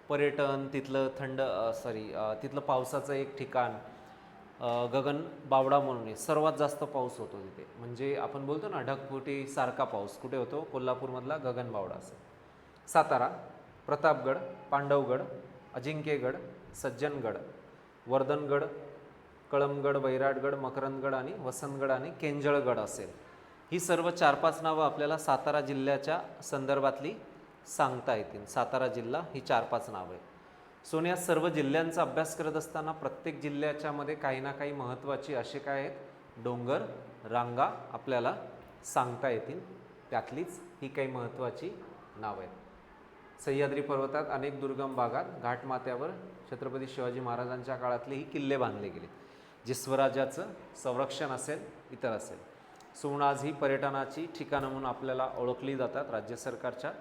पर्यटन, तिथलं तिथलं पावसाचं एक ठिकाण, गगन बावडा म्हणून आहे. सर्वात जास्त पाऊस होतो तिथे. म्हणजे आपण बोलतो ना ढगफुटी सारखा पाऊस कुठे होतो? कोल्हापूरमधला गगन बावडा असेल. सातारा, प्रतापगड, पांडवगड, अजिंक्यगड, सज्जनगड, वर्धनगड, कळमगड, वैराटगड, मकरंदगड आणि वसंतगड आणि केंजळगड असेल. ही सर्व 4-5 नावं आपल्याला सातारा जिल्ह्याच्या संदर्भातली सांगता येतील. सातारा जिल्हा ही 4-5 नावं आहेत. सो या सर्व जिल्ह्यांचा अभ्यास करत असताना प्रत्येक जिल्ह्याच्यामध्ये काही ना काही महत्त्वाची असे काय आहेत, डोंगर रांगा आपल्याला सांगता येतील. त्यातलीच ही काही महत्त्वाची नावं आहेत. सह्याद्री पर्वतात अनेक दुर्गम भागात घाटमाथ्यावर छत्रपती शिवाजी महाराजांच्या काळातले ही किल्ले बांधले गेले, जे स्वराज्याचं संरक्षण असेल, इतर असेल. सो आज ही पर्यटनाची ठिकाणं म्हणून आपल्याला ओळखली जातात. राज्य सरकारच्या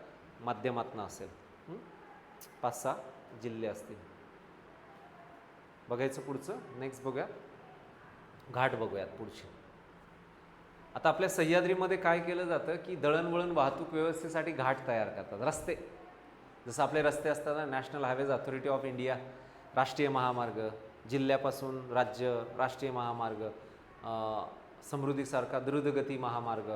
माध्यमातून असेल. 5-6 जिल्हे असतील. बघायचं पुढचं. नेक्स्ट बघूया, घाट बघूयात पुढचे. आता आपल्या सह्याद्रीमध्ये काय केलं जातं की दळणवळण वाहतूक व्यवस्थेसाठी घाट तयार करतात. रस्ते, जसं आपले रस्ते असतात ना, national highways authority of India, राष्ट्रीय महामार्ग, जिल्ह्यापासून राज्य, राष्ट्रीय महामार्ग, समृद्धीसारखा द्रुतगती महामार्ग,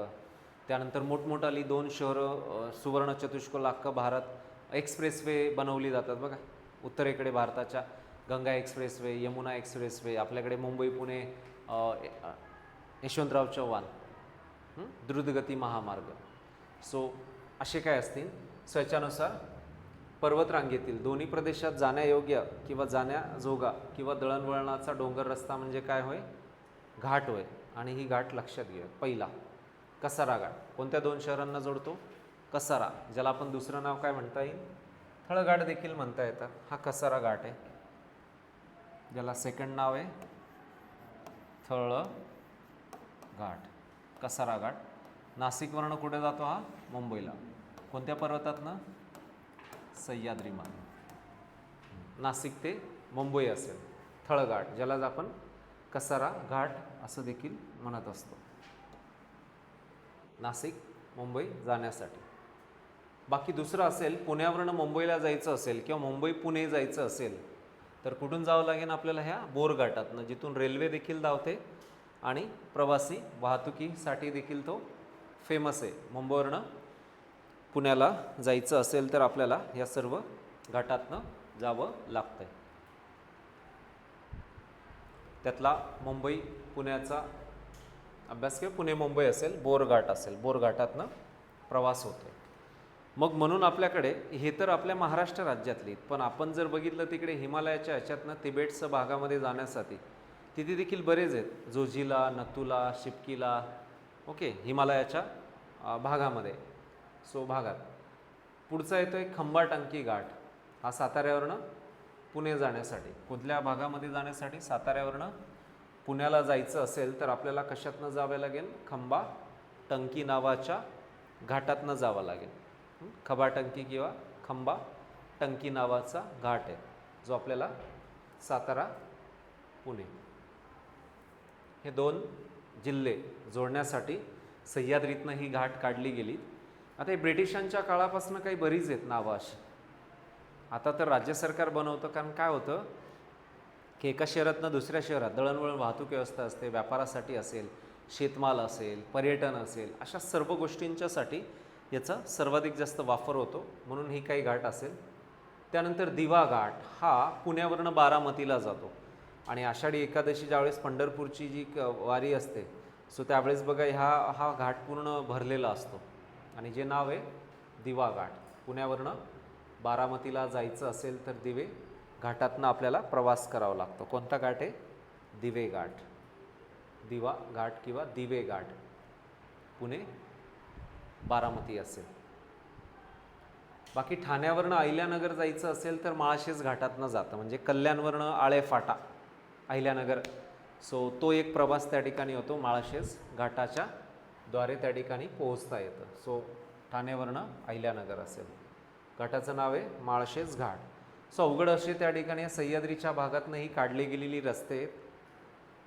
त्यानंतर मोठमोठाली 2 शहरं, सुवर्ण चतुष्कोल अख्खा भारत एक्सप्रेसवे बनवली जातात बघा. उत्तरेकडे भारताच्या गंगा एक्सप्रेसवे, यमुना एक्सप्रेसवे, आपल्याकडे मुंबई पुणे यशवंतराव चव्हाण द्रुतगती महामार्ग. सो असे काय असतील, स्वच्छानुसार पर्वतरांगेतील दोन्ही प्रदेशात जाण्यायोग्य किंवा जाण्याजोगा किंवा दळणवळणाचा डोंगर रस्ता म्हणजे काय होय? घाट होय. आणि ही घाट लक्षात घ्या. पहिला कसारा घाट कोणत्या दोन शहरांना जोडतो? कसारा, ज्याला आपण दुसरं नाव काय म्हणता येईल? थळघाट देखील म्हणता येतात. हा कसारा घाट आहे, ज्याला सेकंड नाव आहे थळ घाट, कसारा घाट. नाशिकवरनं कुठे जातो हा? मुंबईला. कोणत्या पर्वतातनं? सह्याद्रीमधून. नाशिक ते मुंबई असेल थळघाट, ज्यालाच आपण कसारा घाट असं देखील म्हणत असतो, नाशिक मुंबई जाण्यासाठी. बाकी दुसरं असेल, पुण्यावरनं मुंबईला जायचं असेल किंवा मुंबई पुणे जायचं असेल तर कुठून जावं लागेल आपल्याला? ह्या बोरघाटातनं, जिथून रेल्वे देखील धावते आणि प्रवासी वाहतुकीसाठी देखील तो फेमस आहे. मुंबईवरनं पुण्याला जायचं असेल तर आपल्याला या सर्व घाटातनं जावं लागतं आहे. त्यातला मुंबई पुण्याचा अभ्यास किंवा पुणे मुंबई असेल, बोरघाट असेल, बोरघाटातनं प्रवास होतो. मग म्हणून आपल्याकडे हे तर आपल्या महाराष्ट्र राज्यातली, पण आपण जर बघितलं तिकडे हिमालयाच्या ह्याच्यातनं तिबेटचं भागामध्ये जाण्यासाठी तिथे देखील बरेच आहेत. जोजिला, नथुला, शिपकीला, ओके, हिमालयाच्या भागामध्ये, सो भागात. पुढचा येतो आहे खंबाटंकी घाट. हा साताऱ्यावरनं पुणे जाण्यासाठी, कुठल्या भागामध्ये जाण्यासाठी? साताऱ्यावरनं पुण्याला जायचं असेल तर आपल्याला कशातनं जावं लागेल? खंबाटंकी नावाच्या घाटातनं जावं लागेल. खंबाटंकी किंवा खंबाटंकी नावाचा घाट आहे, जो आपल्याला सातारा पुणे हे दोन जिल्हे जोडण्यासाठी सह्याद्रीतनं ही घाट काढली गेली. आता हे ब्रिटिशांच्या काळापासून काही बरीच आहेत नावं अशी. आता तर राज्य सरकार बनवतं, कारण काय होतं की एका शहरातनं दुसऱ्या शहरात दळणवळण वाहतूक व्यवस्था असते, व्यापारासाठी असेल, शेतमाल असेल, पर्यटन असेल, अशा सर्व गोष्टींच्यासाठी याचा सर्वाधिक जास्त वापर होतो, म्हणून ही काही घाट असेल. त्यानंतर दिवा घाट हा पुण्यावरनं बारामतीला जातो आणि आषाढी एकादशी ज्यावेळेस पंढरपूरची जी वारी असते, सो त्यावेळेस बघा हा घाट पूर्ण भरलेला असतो आणि जे नाव आहे दिवा घाट. पुण्यावरनं बारामतीला जायचं असेल तर दिवे घाटातनं आपल्याला प्रवास करावा लागतो. कोणता घाट आहे? दिवे घाट, दिवा घाट किंवा दिवे घाट, पुणे बारामती असेल. बाकी ठाण्यावरनं अहिल्यानगर जायचं असेल तर माळशेज घाटातनं जातं, म्हणजे कल्याणवरनं आळेफाटा अहिल्यानगर, सो तो एक प्रवास त्या ठिकाणी होतो. माळशेज घाटाच्या द्वारे त्या ठिकाणी पोहोचता येतं. सो ठाण्यावरनं अहिल्यानगर असेल, घाटाचं नाव आहे माळशेज घाट. सो अवघड असे त्या ठिकाणी सह्याद्रीच्या भागातनं ही काढली गेलेली रस्ते,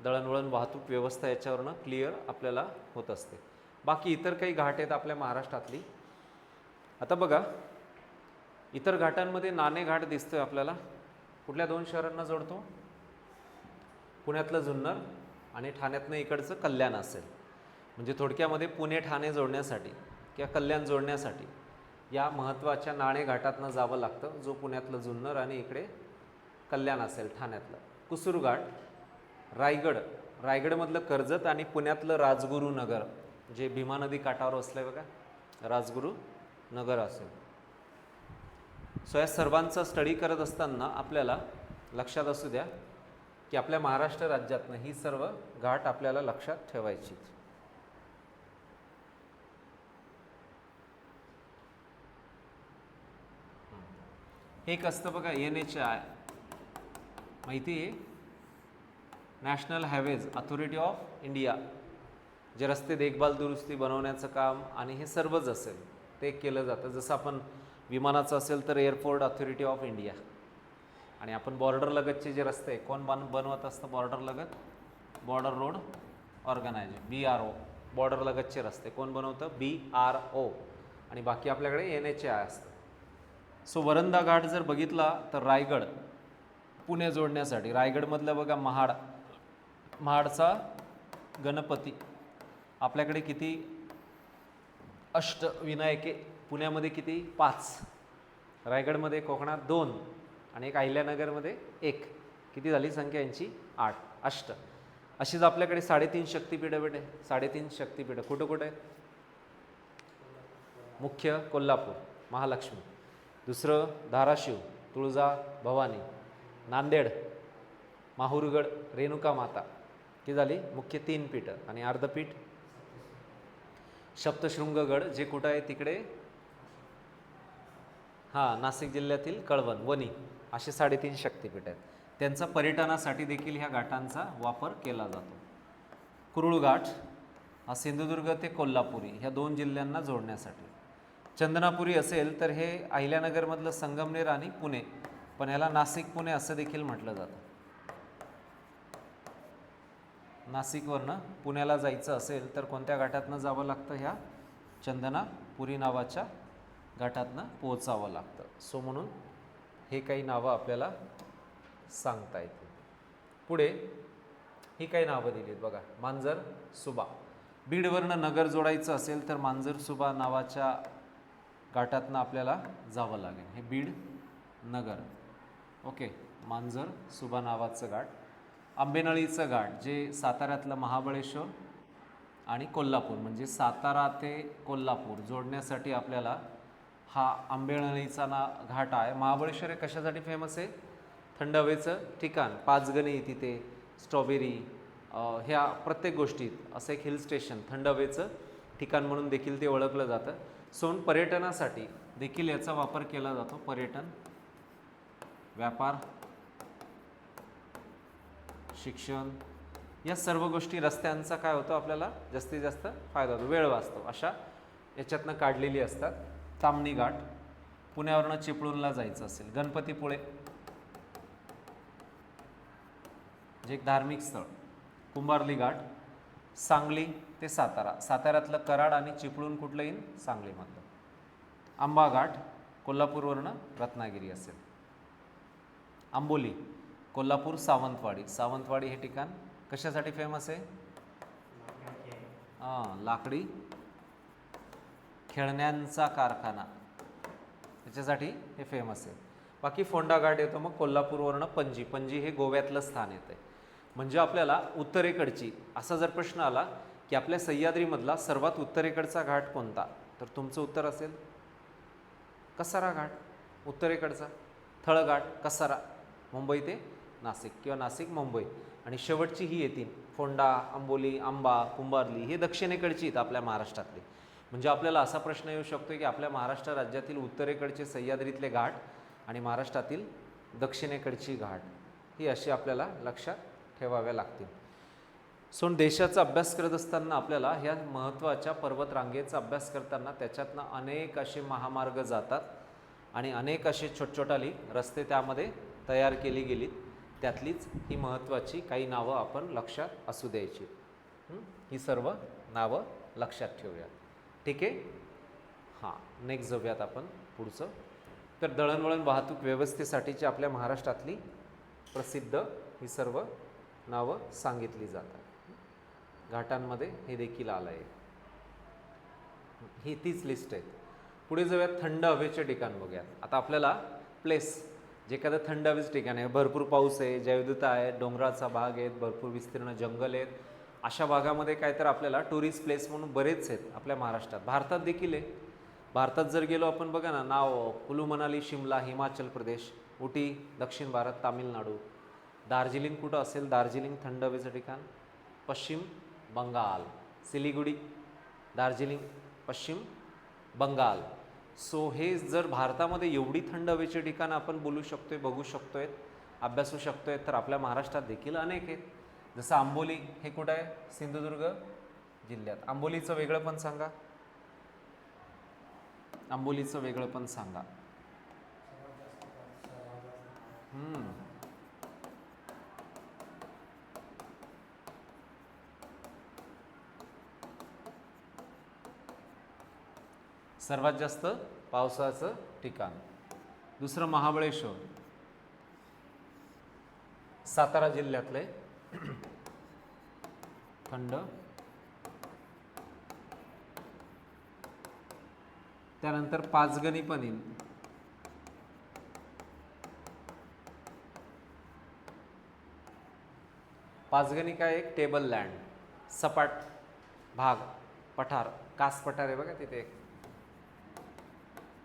दळणवळण वाहतूक व्यवस्था याच्यावरनं क्लिअर आपल्याला होत असते. बाकी इतर काही घाट आहेत आपल्या महाराष्ट्रातली. आता बघा, इतर घाटांमध्ये नाणे घाट दिसतोय आपल्याला. कुठल्या दोन शहरांना जोडतो? पुण्यातलं जुन्नर आणि ठाण्यातनं इकडचं कल्याण असेल. म्हणजे थोडक्यामध्ये पुणे ठाणे जोडण्यासाठी किंवा कल्याण जोडण्यासाठी या महत्त्वाच्या नाणे घाटातनं जावं लागतं, जो पुण्यातलं जुन्नर आणि इकडे कल्याण असेल ठाण्यातलं. कुसूर घाट, रायगडमधलं कर्जत आणि पुण्यातलं राजगुरुनगर, जे भीमा नदी काठावर असलं बघा, राजगुरुनगर असेल. सो या सर्वांचा स्टडी करत असताना आपल्याला लक्षात असू द्या की आपल्या महाराष्ट्र राज्यातनं ही सर्व घाट आपल्याला लक्षात ठेवायची. एक असतं बघा NHAI, माहिती आहे, national highways authority of India, जे रस्ते देखभाल दुरुस्ती बनवण्याचं काम आणि हे सर्वच असेल ते केलं जातं. जसं आपण विमानाचं असेल तर एअरपोर्ट अथॉरिटी ऑफ इंडिया, आणि आपण बॉर्डर लगतचे जे रस्ते कोण बनवत असतं बॉर्डर लगत? Border road organisation, BRO. Border लगतचे रस्ते कोण बनवतं? BRO. आणि बाकी आपल्याकडे NHAI असतं. सो वरंदा घाट जर बघितला तर रायगड पुणे जोडण्यासाठी, रायगडमधलं बघा महाडचा गणपती, आपल्याकडे किती अष्टविनायके, पुण्यामध्ये किती? 5, रायगडमध्ये कोकणात 2 आणि एक अहिल्यानगरमध्ये 1, किती झाली संख्या यांची? 8, अष्ट. अशीच आपल्याकडे 3.5 शक्तिपीठं भेटे. 3.5 शक्तिपीठं कुठं कुठं आहेत? मुख्य कोल्हापूर, महालक्ष्मी, दुसरं धाराशिव, तुळजा भवानी, नांदेड, माहुरगड, रेणुका माता. ही झाली मुख्य 3 पीठं. आणि अर्धपीठ सप्तशृंगगड, जे कुठं आहे तिकडे, हां, नाशिक जिल्ह्यातील कळवण, वणी, असे 3.5 शक्तिपीठ आहेत. त्यांचा पर्यटनासाठी देखील ह्या घाटांचा वापर केला जातो. कुरुळ घाट हा सिंधुदुर्ग ते कोल्हापुरी ह्या 2 जिल्ह्यांना जोडण्यासाठी. चंदनापुरी असेल तर हे अहिल्यानगरमधलं संगमनेर आणि पुणे, पण याला नाशिक पुणे असं देखील म्हटलं जातं. नाशिकवरनं पुण्याला जायचं असेल तर कोणत्या घाटातनं जावं लागतं? ह्या चंदनापुरी नावाच्या घाटातनं पोहोचावं लागतं. सो म्हणून हे काही नावं आपल्याला सांगता येतील. पुढे ही काही नावं दिलीत बघा. मांजर सुबा, बीडवरनं नगर जोडायचं असेल तर मांजर सुबा नावाच्या घाटातनं आपल्याला जावं लागेल. हे बीड नगर. ओके, मांजर सुबा नावाचं घाट. आंबेनळीचं घाट, जे साताऱ्यातलं महाबळेश्वर आणि कोल्हापूर, म्हणजे सातारा ते कोल्हापूर जोडण्यासाठी आपल्याला हा आंबेनळीचा घाट आहे. महाबळेश्वर हे कशासाठी फेमस आहे? थंड हवेचं ठिकाण, 5 गणी तिथे, स्ट्रॉबेरी, ह्या प्रत्येक गोष्टीत असं एक हिल स्टेशन, थंड हवेचं ठिकाण म्हणून देखील ते ओळखलं जातं. सो पर्यटनासाठी देखील याचा वापर केला जातो. पर्यटन, व्यापार, शिक्षण, या सर्व गोष्टी, रस्त्यांचा काय होतो आपल्याला जास्तीत जास्त फायदा होतो, वेळ वाचतो, अशा याच्यातनं काढलेली असतात. ताम्हणी घाट, पुण्यावरनं चिपळूणला जायचं असेल. गणपतीपुळे, जे एक धार्मिक स्थळ. कुंभार्ली घाट, सांगली ते सातारा, साताऱ्यातलं कराड आणि चिपळूण कुठलं येईल? सांगलीमधलं. आंबा घाट, कोल्हापूरवरनं रत्नागिरी असेल. आंबोली, कोल्हापूर सावंतवाडी, सावंतवाडी हे ठिकाण कशासाठी फेमस आहे? लाकडी खेळण्यांचा कारखाना, त्याच्यासाठी हे फेमस आहे. बाकी फोंडा घाट येतो मग कोल्हापूरवरनं पणजी, पणजी हे गोव्यातलं स्थान येतं. म्हणजे आपल्याला उत्तरेकडची, असा जर प्रश्न आला की आपल्या सह्याद्रीमधला सर्वात उत्तरेकडचा घाट कोणता, तर तुमचं उत्तर असेल कसारा घाट, उत्तरेकडचा. थळघाट, कसारा, मुंबई ते नाशिक किंवा नाशिक मुंबई. आणि शेवटची ही येतील फोंडा, आंबोली, आंबा, कुंभार्ली, हे दक्षिणेकडची आहेत आपल्या महाराष्ट्रातली. म्हणजे आपल्याला असा प्रश्न येऊ शकतो की आपल्या महाराष्ट्र राज्यातील उत्तरेकडचे सह्याद्रीतले घाट आणि महाराष्ट्रातील दक्षिणेकडची घाट, ही अशी आपल्याला लक्षात ठेवाव्या लागतील. सो देशाचा अभ्यास करत असताना आपल्याला ह्या महत्त्वाच्या पर्वतरांगेचा अभ्यास करताना त्याच्यातनं अनेक असे महामार्ग जातात आणि अनेक असे छोटछोटाली रस्ते त्यामध्ये तयार केली गेलीत. त्यातलीच ही महत्त्वाची काही नावं आपण लक्षात असू द्यायची. ही सर्व नावं लक्षात ठेवूयात. ठीक आहे. हां, नेक्स्ट जाऊयात आपण पुढचं. तर दळणवळण वाहतूक व्यवस्थेसाठीची आपल्या महाराष्ट्रातली प्रसिद्ध ही सर्व नावं सांगितली जातात. घाटांमध्ये हे देखील आलं आहे. ही तीच लिस्ट आहे. पुढे जाऊयात, थंड हवेचे ठिकाण बघूयात. आता आपल्याला प्लेस, जे एखादं थंड हवेचं ठिकाण आहे, भरपूर पाऊस आहे, जैवदुता आहे, डोंगराचा भाग आहेत, भरपूर विस्तीर्ण जंगल आहेत, अशा भागामध्ये काय तर आपल्याला टुरिस्ट प्लेस म्हणून बरेच आहेत आपल्या महाराष्ट्रात. भारतात देखील आहे. भारतात जर गेलो आपण बघा ना, नाव कुलू मनाली, शिमला हिमाचल प्रदेश, उटी दक्षिण भारत, तामिळनाडू. दार्जिलिंग कुठं असेल? दार्जिलिंग थंड हवेचं ठिकाण पश्चिम बंगाल. सिलिगुडी, दार्जिलिंग पश्चिम बंगाल. सो हे जर भारतामध्ये एवढी थंड हवेचे ठिकाणं आपण बोलू शकतोय, बघू शकतोय, अभ्यासू शकतोय, तर आपल्या महाराष्ट्रात देखील अनेक आहेत. जसं आंबोली, हे कुठं आहे? सिंधुदुर्ग जिल्ह्यात. आंबोलीचं वेगळं पण सांगा. आंबोलीचं वेगळं पण सांगा. सर्वात जास्त पावसाचं ठिकाण. दुसरं महाबळेश्वर, सातारा जिल्ह्यातले, थंड. त्यानंतर पाचगणी पण येईल. पाचगणी काय? एक टेबल लँड, सपाट भाग, पठार, कास पठार आहे बघा तिथे एक.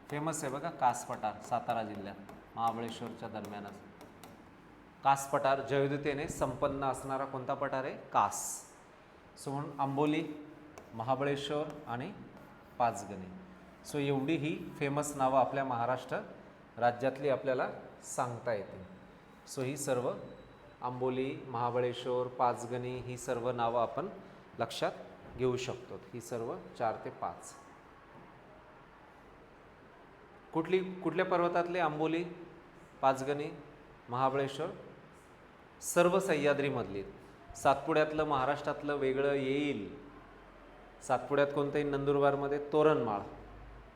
फेमस आहे बघा कास पठार, सातारा जिल्ह्यात महाबळेश्वरच्या दरम्यानच. कास पठार जैवविविधतेने संपन्न असणारा कोणता पठार आहे? कास. सो म्हणून आंबोली, महाबळेश्वर आणि पाचगणी. सो एवढी ही फेमस नावं आपल्या महाराष्ट्र राज्यातली आपल्याला सांगता येतील. सो ही सर्व आंबोली, महाबळेश्वर, पाचगणी ही सर्व नावं आपण लक्षात घेऊ शकतो. ही सर्व 4 ते 5. कुठल्या पर्वतातले आंबोली, पाचगणी, महाबळेश्वर? सर्व सह्याद्रीमधली. सातपुड्यातलं महाराष्ट्रातलं वेगळं येईल. सातपुड्यात कोणतं येईल? नंदुरबारमध्ये तोरणमाळ,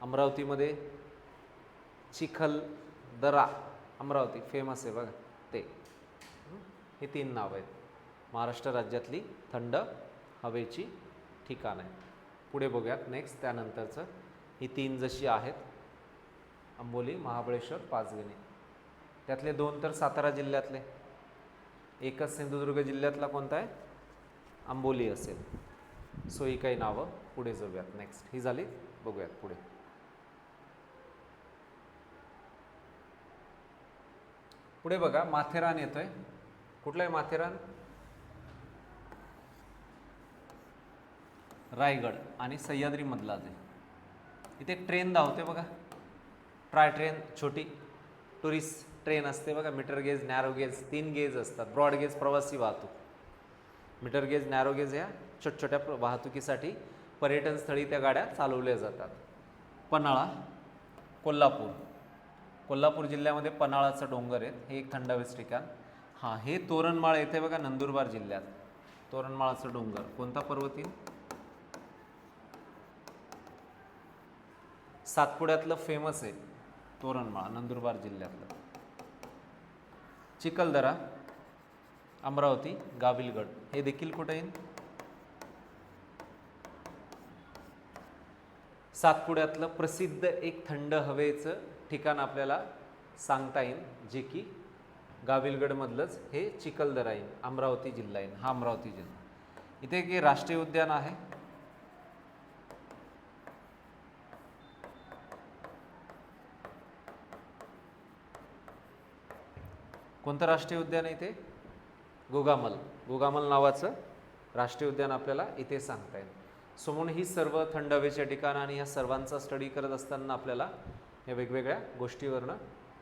अमरावतीमध्ये चिखलदरा, अमरावती फेमस आहे बघा ते. हे 3 नावं आहेत महाराष्ट्र राज्यातली थंड हवेची ठिकाणं आहे. पुढे बघूयात नेक्स्ट त्यानंतरचं. ही 3 जशी आहेत आंबोली, महाबळेश्वर, पाचगणी, त्यातले 2 तर सातारा जिल्ह्यातले, एकच सिंधुदुर्ग जिल्ह्यातला कोणता आहे? आंबोली असेल. सो ही काही नावं पुढे जाऊयात. नेक्स्ट ही झाली, बघूयात पुढे. पुढे बघा माथेरान येतोय. कुठलं आहे माथेरान? रायगड आणि सह्याद्रीमधला आहे. इथे एक ट्रेन धावते बघा, ट्राय ट्रेन, छोटी टुरिस्ट ट्रेन असते बघा. Metre gauge, narrow gauge, 3 gauge असतात. ब्रॉड गेज प्रवासी वाहतूक, मीटर गेज, नॅरो गेज या छोट्या वाहतुकीसाठी पर्यटन स्थळी त्या गाड्या चालवल्या जातात. पन्हाळा, कोल्हापूर जिल्ह्यामध्ये पन्हाळाचं डोंगर आहेत. हे एक थंड हवेचं ठिकाण. हां, हे तोरणमाळ येते बघा नंदुरबार जिल्ह्यात. तोरणमाळाचं डोंगर कोणता पर्वतीय? सातपुड्यातलं फेमस आहे तोरणमाळ, नंदुरबार जिल्ह्यातलं. चिखलदरा, अमरावती, गाविलगड हे देखील कुठे येईल? सातपुड्यातलं प्रसिद्ध एक थंड हवेचं ठिकाण आपल्याला सांगता येईल, जे की गाविलगडमधलंच हे चिखलदरा येईल, अमरावती जिल्हा येईल. हा अमरावती जिल्हा. इथे एक राष्ट्रीय उद्यान आहे. कोणतं राष्ट्रीय उद्यान आहे इथे? गोगामल नावाचं राष्ट्रीय उद्यान आपल्याला इथे सांगता येईल. सो म्हणून ही सर्व थंड हवेच्या ठिकाणं आणि या सर्वांचा स्टडी करत असताना आपल्याला या वेगवेगळ्या गोष्टीवरनं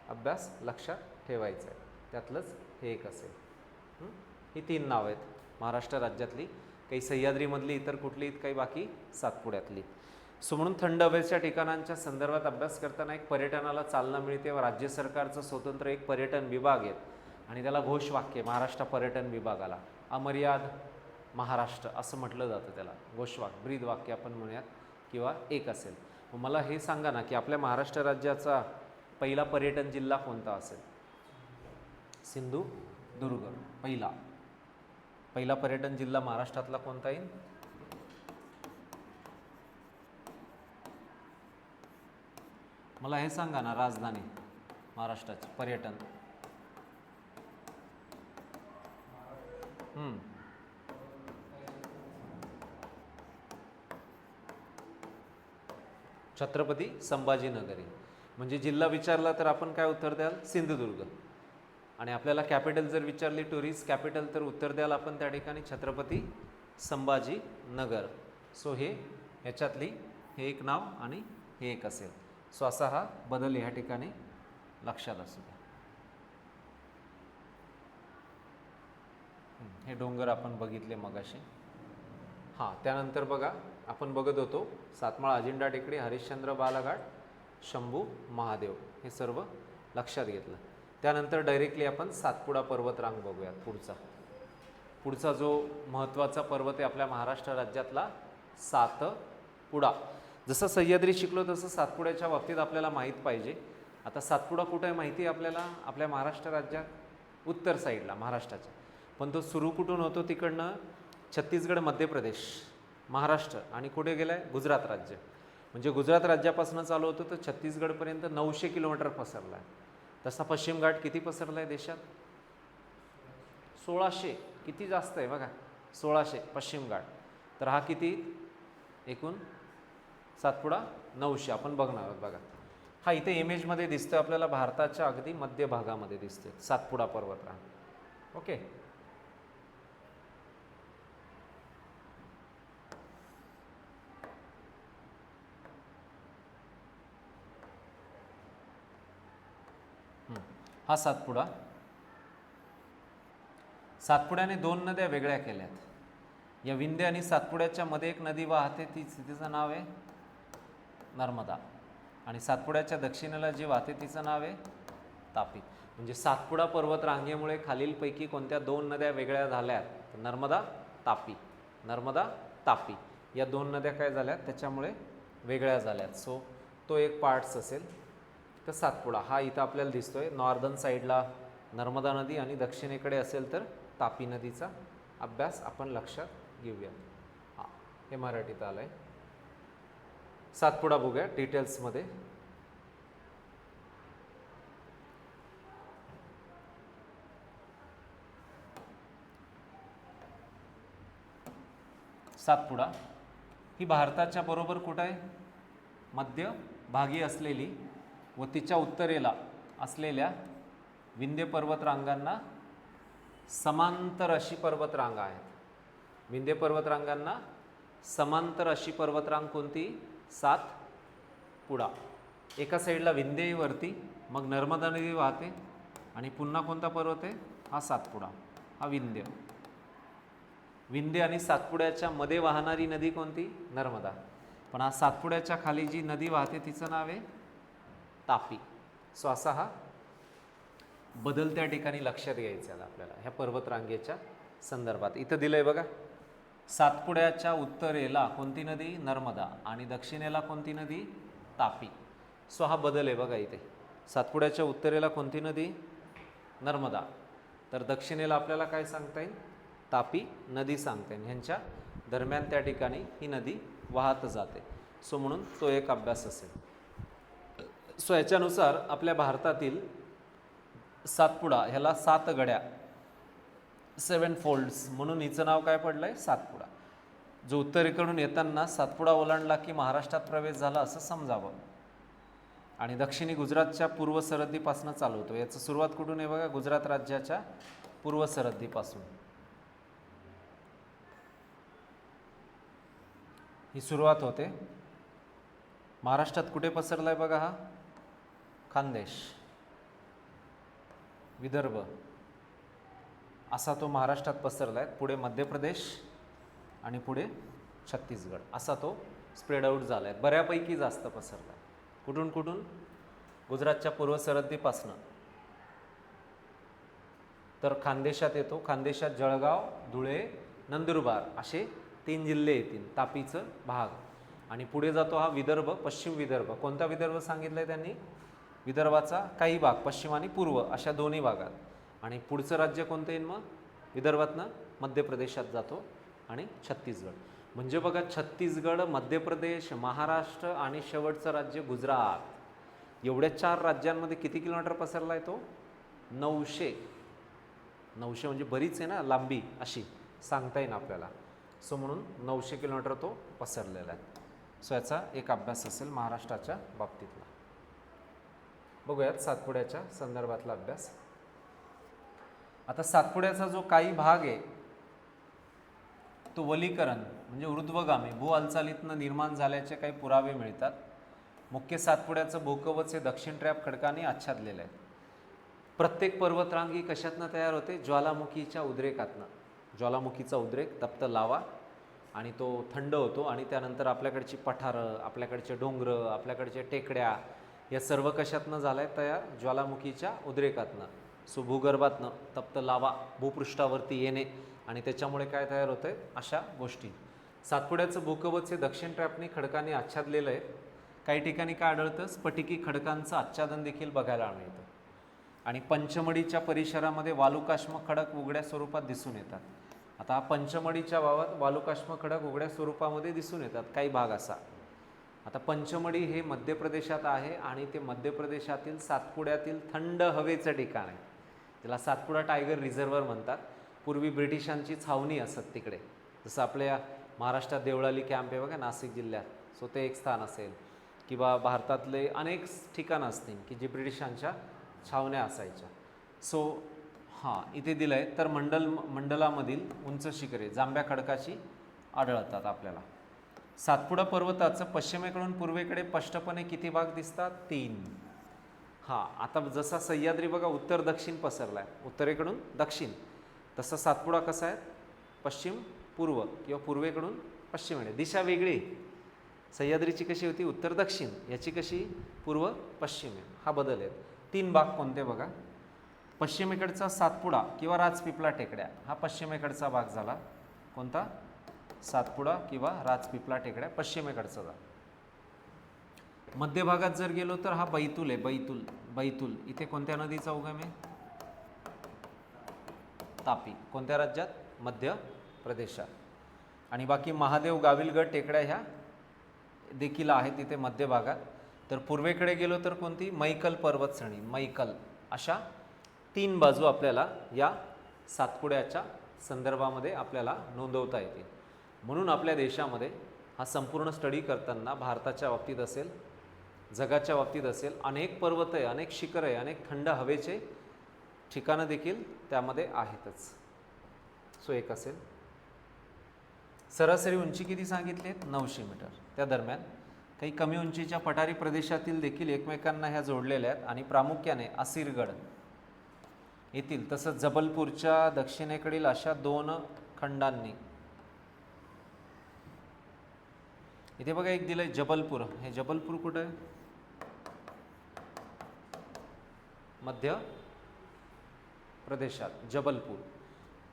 अभ्यास लक्षात ठेवायचा आहे. त्यातलंच हे एक असेल. ही 3 नावं आहेत महाराष्ट्र राज्यातली. काही सह्याद्रीमधली, इतर कुठली, काही बाकी सातपुड्यातली. सो म्हणून थंड हवेच्या ठिकाणांच्या संदर्भात अभ्यास करताना एक पर्यटनाला चालना मिळते व राज्य सरकारचं स्वतंत्र एक पर्यटन विभाग आहे आणि त्याला घोषवाक्य महाराष्ट्र पर्यटन विभागाला अमर्याद महाराष्ट्र असं म्हटलं जातं. त्याला घोषवाक्य, ब्रीद वाक्य आपण म्हणूयात किंवा एक असेल. मला हे सांगा ना की आपल्या महाराष्ट्र राज्याचा पहिला पर्यटन जिल्हा कोणता असेल? सिंधुदुर्ग. पहिला पर्यटन जिल्हा महाराष्ट्रातला कोणता येईल? मला हे सांगा ना, राजधानी महाराष्ट्राची पर्यटन. छत्रपती संभाजीनगरी. म्हणजे जिल्हा विचारला तर आपण काय उत्तर द्याल? सिंधुदुर्ग. आणि आपल्याला कॅपिटल जर विचारली, टुरिस्ट कॅपिटल, तर उत्तर द्याल आपण त्या ठिकाणी छत्रपती संभाजीनगर. सो हे ह्याच्यातली हे एक नाव आणि हे एक असेल. सो असा हा बदल ह्या ठिकाणी लक्षात असू द्या. हे डोंगर आपण बघितले मगाशी. हां, त्यानंतर बघा आपण बघत होतो सातमाळ, अजिंठा टेकडी, हरिश्चंद्र बालाघाट, शंभू महादेव, हे सर्व लक्षात घेतलं. त्यानंतर डायरेक्टली आपण सातपुडा पर्वतरांग बघूयात. पुढचा जो महत्त्वाचा पर्वत आहे आपल्या महाराष्ट्र राज्यातला, सातपुडा. जसं सह्याद्री शिकलो तसं सातपुड्याच्या बाबतीत आपल्याला माहीत पाहिजे. आता सातपुडा कुठं आहे माहिती आहे आपल्याला? आपल्या महाराष्ट्र राज्यात उत्तर साईडला महाराष्ट्राच्या. पण तो सुरू कुठून होतो? तिकडनं छत्तीसगड, मध्य प्रदेश, महाराष्ट्र आणि कुठे गेला आहे? गुजरात राज्य. म्हणजे गुजरात राज्यापासून चालू होतो तर छत्तीसगडपर्यंत 900 किलोमीटर पसरला आहे. तसा पश्चिम घाट किती पसरला आहे देशात? 1600. किती जास्त आहे बघा, 1600 पश्चिम घाट. तर हा किती एकूण? सातपुडा 900 आपण बघणार आहोत बघा. हा इथे इमेजमध्ये दिसतोय आपल्याला, भारताच्या अगदी मध्य भागामध्ये दिसतोय सातपुडा पर्वतरांग. ओके. हा सातपुडा. सातपुड्याने दोन नद्या वेगळ्या केल्यात. या विंध्य आणि सातपुड्याच्या मध्ये एक नदी वाहते, तिचं नाव आहे नर्मदा. आणि सातपुड्याच्या दक्षिणेला जी वाहते तिचं नाव आहे तापी. म्हणजे सातपुडा पर्वत रांगेमुळे खालीलपैकी कोणत्या दोन नद्या वेगळ्या झाल्यात? नर्मदा, तापी. नर्मदा, तापी या दोन नद्या काय झाल्यात? त्याच्यामुळे वेगळ्या झाल्यात. सो तो एक पार्ट्स असेल. तर सातपुडा हा इथं आपल्याला दिसतोय. नॉर्दर्न साईडला नर्मदा नदी आणि दक्षिणेकडे असेल तर तापी नदीचा अभ्यास आपण लक्षात घेऊया. हां, हे मराठीत आलं आहे. सातपुडा बघूया डिटेल्समध्ये. सातपुडा ही भारताच्या बरोबर कुठं आहे? मध्य भागी असलेली व तिच्या उत्तरेला असलेल्या विंध्य पर्वतरांगांना समांतर अशी पर्वतरांगा आहेत. विंध्य पर्वतरांगांना समांतर अशी पर्वतरांग कोणती? सातपुडा. एका साईडला विंध्य वरती, मग नर्मदा नदी वाहते आणि पुन्हा कोणता पर्वत आहे? हा सातपुडा, हा विंध्य. विंध्य आणि सातपुड्याच्या मध्ये वाहणारी नदी कोणती? नर्मदा. पण हा सातपुड्याच्या खाली जी नदी वाहते तिचं नाव आहे तापी. सो असा हा बदल त्या ठिकाणी लक्षात घ्यायचा आहे आपल्याला ह्या पर्वतरांगेच्या संदर्भात. इथं दिलंय बघा, सातपुड्याच्या उत्तरेला कोणती नदी? नर्मदा. आणि दक्षिणेला कोणती नदी? तापी. सो हा बदल आहे बघा इथे. सातपुड्याच्या उत्तरेला कोणती नदी? नर्मदा. तर दक्षिणेला आपल्याला काय सांगता येईल? तापी नदी सांगता येईल. ह्यांच्या दरम्यान त्या ठिकाणी ही नदी वाहत जाते. सो म्हणून तो एक अभ्यास असेल. सो याच्यानुसार आपल्या भारतातील सातपुडा ह्याला सात गड्या, 7 फोल्ड्स म्हणून हिचं नाव काय पडलं आहे? सातपुडा. जो उत्तरेकडून येताना सातपुडा ओलांडला की महाराष्ट्रात प्रवेश झाला असं समजावं. आणि दक्षिणी गुजरातच्या पूर्व सरहद्दीपासून चालू होतो. याचं सुरुवात कुठून आहे बघा? गुजरात राज्याच्या पूर्व सरहद्दीपासून ही सुरुवात होते. महाराष्ट्रात कुठे पसरलाय बघा हा? खानदेश, विदर्भ असा तो महाराष्ट्रात पसरलाय. पुढे मध्य प्रदेश आणि पुढे छत्तीसगड असा तो स्प्रेड आउट झालाय. बऱ्यापैकी जास्त पसरलाय. कुठून कुठून? गुजरातच्या पूर्व सरहद्दीपासनं तर खानदेशात येतो. खानदेशात जळगाव, धुळे, नंदुरबार असे 3 जिल्हे येतील, तापीचं भाग. आणि पुढे जातो हा विदर्भ, पश्चिम विदर्भ. कोणता विदर्भ सांगितलंय त्यांनी? विदर्भाचा काही भाग, पश्चिम आणि पूर्व अशा दोन्ही भागात. आणि पुढचं राज्य कोणतं येईल मग? विदर्भातनं मध्य प्रदेशात जातो आणि छत्तीसगड. म्हणजे बघा, छत्तीसगड, मध्य प्रदेश, महाराष्ट्र आणि शेवटचं राज्य गुजरात. एवढ्या 4 राज्यांमध्ये किती किलोमीटर पसरला आहे तो? 900 म्हणजे बरीच आहे ना लांबी, अशी सांगता येईल आपल्याला. सो म्हणून 900 किलोमीटर तो पसरलेला आहे. सो याचा एक अभ्यास असेल महाराष्ट्राच्या बाबतीतला. बघूयात सातपुड्याच्या संदर्भातला अभ्यास. आता सातपुड्याचा जो काही भाग आहे तो वलीकरण म्हणजे ऊर्ध्वगामी भू हालचालीतनं निर्माण झाल्याचे काही पुरावे मिळतात. मुख्य सातपुड्याचं भूकवच हे दक्षिण ट्रॅप खडकांनी आच्छादलेलं आहे. प्रत्येक पर्वतरांग ही कशातनं तयार होते? ज्वालामुखीच्या उद्रेकातनं. ज्वालामुखीचा उद्रेक, तप्त लावा, आणि तो थंड होतो आणि त्यानंतर आपल्याकडची पठारं, आपल्याकडचे डोंगर, आपल्याकडच्या टेकड्या या सर्व कशातनं झालं आहे तयार? ज्वालामुखीच्या उद्रेकातनं. सो भूगर्भातनं तप्त लावा भूपृष्ठावरती येणे आणि त्याच्यामुळे काय तयार होतं आहे? अशा गोष्टी. सातपुड्याचं भूकवच हे दक्षिण ट्रॅपनी खडकांनी आच्छादलेलं आहे. काही ठिकाणी काय आढळतं? स्फटिकी खडकांचं आच्छादन देखील बघायला मिळतं. आणि पंचमढीच्या परिसरामध्ये वालुकाश्म खडक उघड्या स्वरूपात दिसून येतात. आता पंचमढीच्या भागात वालुकाश्म खडक उघड्या स्वरूपामध्ये दिसून येतात काही भाग असा. आता पंचमढी हे मध्य प्रदेशात आहे आणि ते मध्य प्रदेशातील सातपुड्यातील थंड हवेचं ठिकाण आहे. त्याला सातपुडा टायगर रिझर्व्हर म्हणतात. पूर्वी ब्रिटिशांची छावणी असत तिकडे. जसं आपल्या महाराष्ट्रात देवळाली कॅम्प आहे बघा नाशिक जिल्ह्यात. सो ते एक स्थान असेल. किंवा भारतातले अनेक ठिकाणं असतील की जे ब्रिटिशांच्या छावण्या असायच्या. सो हां इथे दिलं आहे, तर मंडलामधील उंच शिखरे जांभ्या खडकाची आढळतात आपल्याला. सातपुडा पर्वताचं पश्चिमेकडून पूर्वेकडे स्पष्टपणे किती भाग दिसतात? 3. हां आता जसा सह्याद्री बघा उत्तर दक्षिण पसरला आहे, उत्तरेकडून दक्षिण, तसा सातपुडा कसा आहे? पश्चिम पूर्व किंवा पूर्वेकडून पश्चिमेकडे, दिशा वेगळी. सह्याद्रीची कशी होती? उत्तर दक्षिण, याची कशी? पूर्व पश्चिम. हा बदल आहे. 3 भाग कोणते बघा? पश्चिमेकडचा सातपुडा किंवा राजपिपला टेकड्या, हा पश्चिमेकडचा भाग झाला. कोणता? सातपुडा किंवा राजपिपला टेकड्या पश्चिमेकडचा झाला. मध्य भागात जर गेलो तर हा बैतूल आहे. बैतूल इथे कोणत्या नदीचा उगम आहे? तापी. कोणत्या राज्यात? मध्य प्रदेशात. आणि बाकी महादेव, गाविलगड टेकड्या ह्या देखील आहेत तिथे मध्य भागात. तर पूर्वेकडे गेलो तर कोणती? मैकल पर्वतश्रेणी, मैकल. अशा 3 बाजू आपल्याला या सातपुड्याच्या संदर्भामध्ये आपल्याला नोंदवता येतील. म्हणून आपल्या देशामध्ये हा संपूर्ण स्टडी करताना भारताच्या बाबतीत असेल, जगाच्या बाबतीत असेल, अनेक पर्वत आहे, अनेक शिखर आहे, अनेक थंड हवेचे ठिकाणं देखील त्यामध्ये आहेतच. सो एक असेल. सरासरी उंची किती सांगितली? 900 मीटर. त्या दरम्यान काही कमी उंचीच्या पठारी प्रदेशातील देखील एकमेकांना ह्या जोडलेल्या आहेत आणि प्रामुख्याने असिरगड येथील तसंच जबलपूरच्या दक्षिणेकडील अशा 2 खंडांनी. इथे बघा एक दिलंय जबलपूर. हे जबलपूर कुठं आहे? मध्य प्रदेशात जबलपूर.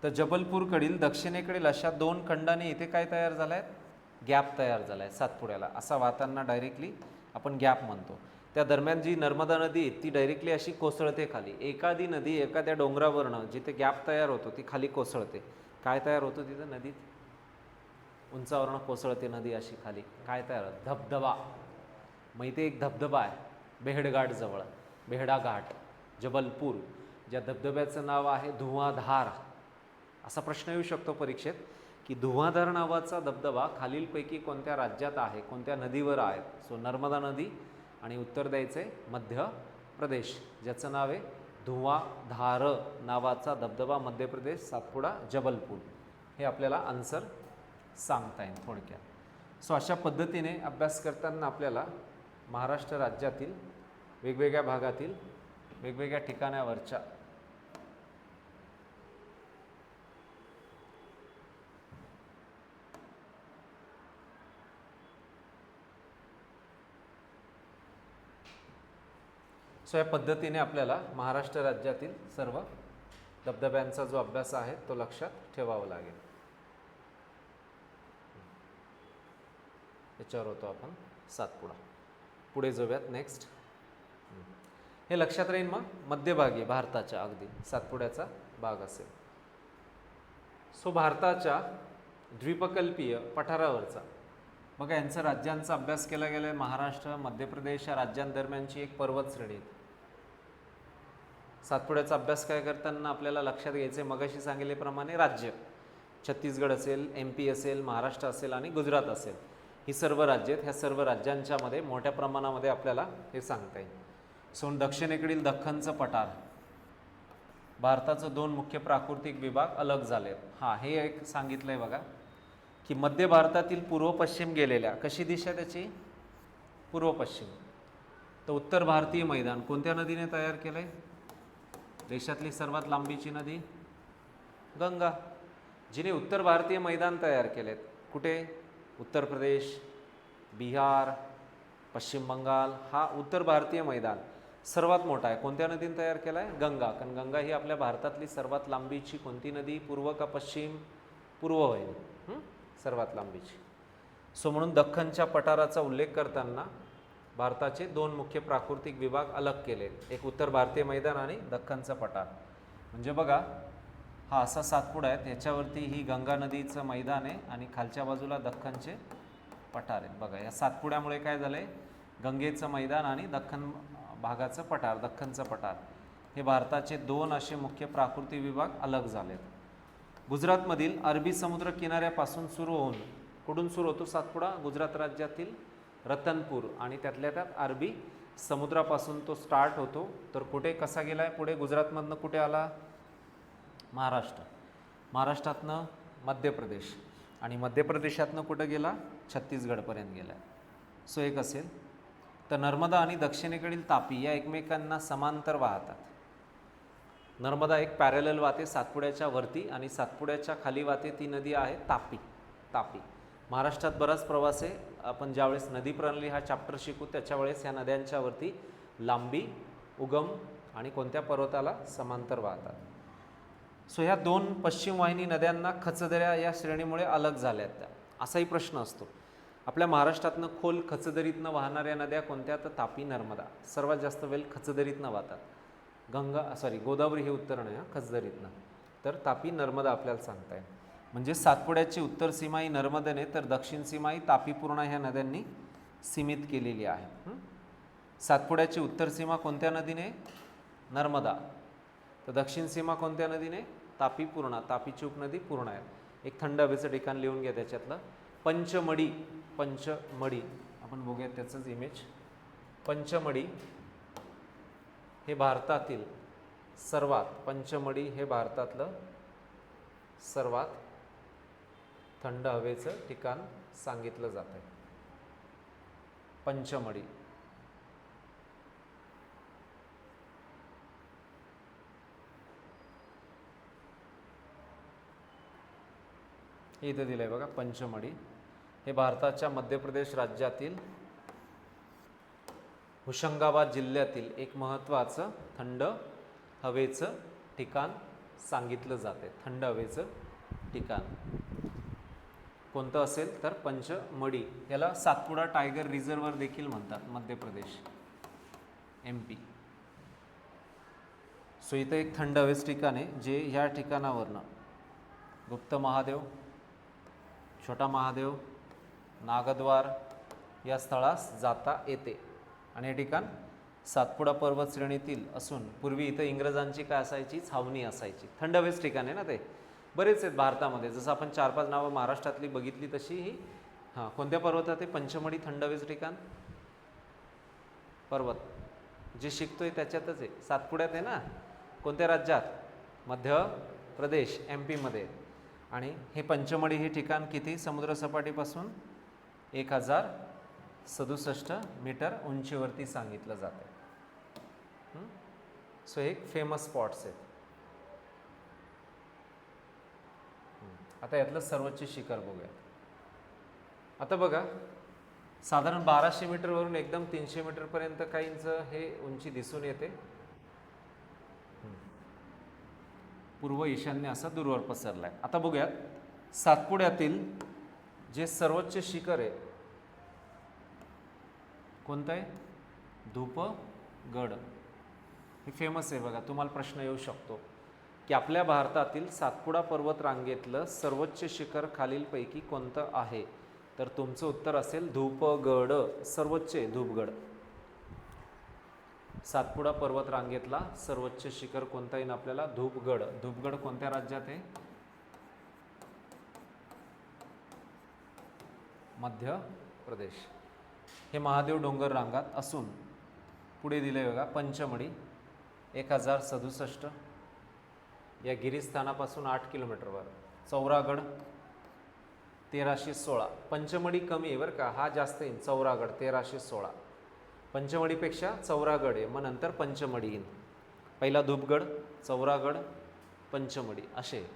तर जबलपूरकडील दक्षिणेकडील अशा 2 खंडांनी इथे काय तयार झाला आहे? गॅप तयार झाला आहे सातपुड्याला. असा वाहताना डायरेक्टली आपण गॅप म्हणतो. त्या दरम्यान जी नर्मदा नदी आहे ती डायरेक्टली अशी कोसळते खाली. एखादी नदी एखाद्या डोंगरावरनं जिथे गॅप तयार होतो ती खाली कोसळते. काय तयार होतं तिथं? नदीत उंचावरनं कोसळते नदी अशी खाली. काय तयार होतं? धबधबा. मग इथे एक धबधबा आहे बेहडघाट जवळ, बेहडा घाट, जबलपूर. ज्या धबधब्याचं नाव आहे धुआंधार. असा प्रश्न येऊ शकतो परीक्षेत की धुआंधार नावाचा धबधबा खालीलपैकी कोणत्या राज्यात आहे, कोणत्या नदीवर आहे? सो नर्मदा नदी आणि उत्तर द्यायचं आहे मध्य प्रदेश, ज्याचं नाव आहे धुआंधार नावाचा धबधबा. मध्य प्रदेश, सातपुडा, जबलपूर. हे आपल्याला आन्सर सांगता येईल थोडक्यात. सो अशा पद्धतीने अभ्यास करताना आपल्याला महाराष्ट्र राज्यातील वेगवेगळ्या भागातील वेगवेगळ्या ठिकाणावरच्या सो या पद्धतीने आपल्याला महाराष्ट्र राज्यातील सर्व धबधब्यांचा जो अभ्यास आहे तो लक्षात ठेवावा लागेल. याच्यावर होतो आपण सातपुडा. पुढे जाऊयात नेक्स्ट. हे लक्षात राहील. मग मध्यभागी भारताच्या अगदी सातपुड्याचा भाग असेल. सो भारताच्या द्वीपकल्पीय पठारावरचा बघा यांचा राज्यांचा अभ्यास केला गेला आहे. महाराष्ट्र, मध्य प्रदेश या राज्यांदरम्यानची एक पर्वत श्रेणी. सातपुड्याचा अभ्यास काय करताना आपल्याला लक्षात घ्यायचे मगाशी सांगितल्याप्रमाणे राज्य छत्तीसगड असेल, MP असेल, महाराष्ट्र असेल आणि गुजरात असेल. ही सर्व राज्य आहेत. ह्या सर्व राज्यांच्या मध्ये मोठ्या प्रमाणामध्ये आपल्याला हे सांगता येईल. सो दक्षिणेकडील दख्खनचं पठार. भारताचं 2 मुख्य प्राकृतिक विभाग अलग झाले. हां हे एक सांगितलं आहे बघा की मध्य भारतातील पूर्व पश्चिम गेलेल्या, कशी दिशा त्याची? पूर्व पश्चिम. तर उत्तर भारतीय मैदान कोणत्या नदीने तयार केलं आहे? देशातली सर्वात लांबीची नदी गंगा. जिने उत्तर भारतीय मैदान तयार केलेत. कुठे? उत्तर प्रदेश, बिहार, पश्चिम बंगाल. हा उत्तर भारतीय मैदान सर्वात मोठा आहे. कोणत्या नदीने तयार केला आहे? गंगा. कारण गंगा ही आपल्या भारतातली सर्वात लांबीची कोणती नदी? पूर्व का पश्चिम? पूर्ववाहिनी सर्वात लांबीची. सो म्हणून दख्खनच्या पठाराचा उल्लेख करताना भारताचे 2 मुख्य प्राकृतिक विभाग अलग केले. एक उत्तर भारतीय मैदान आणि दख्खनचा पठार. म्हणजे बघा हा असा सातपुडा आहे, त्याच्यावरती ही गंगा नदीचं मैदान आहे आणि खालच्या बाजूला दख्खनचे पठार आहेत. बघा या सातपुड्यामुळे काय झालं आहे? गंगेचं मैदान आणि दख्खन भागाचं पठार, दख्खनचं पठार हे भारताचे 2 असे मुख्य प्राकृतिक विभाग अलग झालेत. गुजरातमधील अरबी समुद्र किनाऱ्यापासून सुरू होऊन कुठून सुरू होतो सातपुडा? गुजरात राज्यातील रतनपूर आणि त्यातल्या त्यात अरबी समुद्रापासून तो स्टार्ट होतो. तर कुठे कसा गेला आहे पुढे गुजरातमधनं कुठे आला? महाराष्ट्र. महाराष्ट्रातनं मध्य प्रदेश आणि मध्य प्रदेशातनं कुठं गेला? छत्तीसगडपर्यंत गेला. सो एक असेल. तर नर्मदा आणि दक्षिणेकडील तापी या एकमेकांना समांतर वाहतात. नर्मदा एक पॅरेलल वाहते सातपुड्याच्या वरती आणि सातपुड्याच्या खाली वाहते ती नदी आहे तापी. तापी महाराष्ट्रात बराच प्रवास आहे. आपण ज्यावेळेस नदी प्रणाली हा चॅप्टर शिकू त्याच्या वेळेस ह्या नद्यांच्या वरती लांबी, उगम आणि कोणत्या पर्वताला समांतर वाहतात. सो ह्या दोन पश्चिम वाहिनी नद्यांना खचदऱ्या या श्रेणीमुळे अलग झाल्यात त्या. असाही प्रश्न असतो. आपल्या महाराष्ट्रातनं खोल खचदरीतनं वाहणाऱ्या नद्या कोणत्या? तर तापी, नर्मदा. सर्वात जास्त वेळ खचदरीतनं वाहतात. गोदावरी हे उत्तर नाही, खचदरीतनं. तर तापी, नर्मदा आपल्याला सांगताय. म्हणजे सातपुड्याची उत्तर सीमा ही नर्मदेने तर दक्षिण सीमा ही तापी पूर्णा ह्या नद्यांनी सीमित केलेली आहे. सातपुड्याची उत्तर सीमा कोणत्या नदीने? नर्मदा. तर दक्षिण सीमा कोणत्या नदीने? तापी पूर्णा. तापीची उपनदी पूर्णा आहे. एक थंड हवेचं ठिकाण लिहून घ्या त्याच्यातलं. पंचमढी. पंचमढी आपण बघूया त्याचंच इमेज. पंचमढी हे भारतातील पंचमढी हे भारतातलं सर्वात थंड हवेचं ठिकाण सांगितलं जात आहे. पंचमढी. हे इथं दिलंय बघा. पंचमढी हे भारताच्या मध्य प्रदेश राज्यातील होशंगाबाद जिल्ह्यातील एक महत्त्वाचं थंड हवेचं ठिकाण सांगितलं जाते. थंड हवेचं ठिकाण कोणतं असेल तर पंचमढी. याला सातपुडा टायगर रिझर्व्हर देखील म्हणतात. मध्य प्रदेश, MP. सो इथं एक थंड हवेचं ठिकाण आहे जे ह्या ठिकाणावरनं गुप्त महादेव, छोटा महादेव, नागद्वार या स्थळास जाता येते. आणि हे ठिकाण सातपुडा पर्वत श्रेणीतील असून पूर्वी इथं इंग्रजांची काय असायची? छावणी असायची. थंड हवेचं ठिकाण आहे ना ते. बरेच आहेत भारतामध्ये. जसं आपण 4-5 नावं महाराष्ट्रातली बघितली तशी ही कोणत्या पर्वतात आहे? पंचमढी थंड हवेचं ठिकाण. पर्वत जे शिकतोय त्याच्यातच आहे. सातपुड्यात आहे ना. कोणत्या राज्यात? मध्य प्रदेश, MP मध्ये. आणि हे पंचमढी हे ठिकाण किती समुद्रसपाटीपासून? 1067 मीटर उंचीवरती सांगितलं जातं. सो एक फेमस स्पॉट्स आहेत. आता यातलं सर्वोच्च शिखर बघूया. आता बघा साधारण 1200 मीटरवरून एकदम 300 मीटरपर्यंत काहींचं हे उंची दिसून येते. पूर्व ईशान्य असा दूरवर पसरलाय. आता बघूयात सातपुड्यातील जे सर्वोच्च शिखर आहे कोणतं आहे? धूपगड. हे फेमस आहे बघा. तुम्हाला प्रश्न येऊ शकतो की आपल्या भारतातील सातपुडा पर्वत रांगेतलं सर्वोच्च शिखर खालीलपैकी कोणतं आहे? तर तुमचं उत्तर असेल धूपगड. सर्वोच्च आहे धूपगड. सातपुडा पर्वत रांगेतला सर्वोच्च शिखर कोणता येईल आपल्याला? धूपगड. धूपगड कोणत्या राज्यात आहे? मध्य प्रदेश. हे महादेव डोंगर रांगात असून पुढे दिले बघा पंचमढी 1067 या गिरीस्थानापासून 8 किलोमीटरवर. चौरागड 1316. पंचमढी कमी आहे बरं का, हा जास्त येईल. चौरागड 1316. पंचमढीपेक्षा चौरागड आहे, मग नंतर पंचमढी येईल. पहिला धूपगड, चौरागड, पंचमढी असे.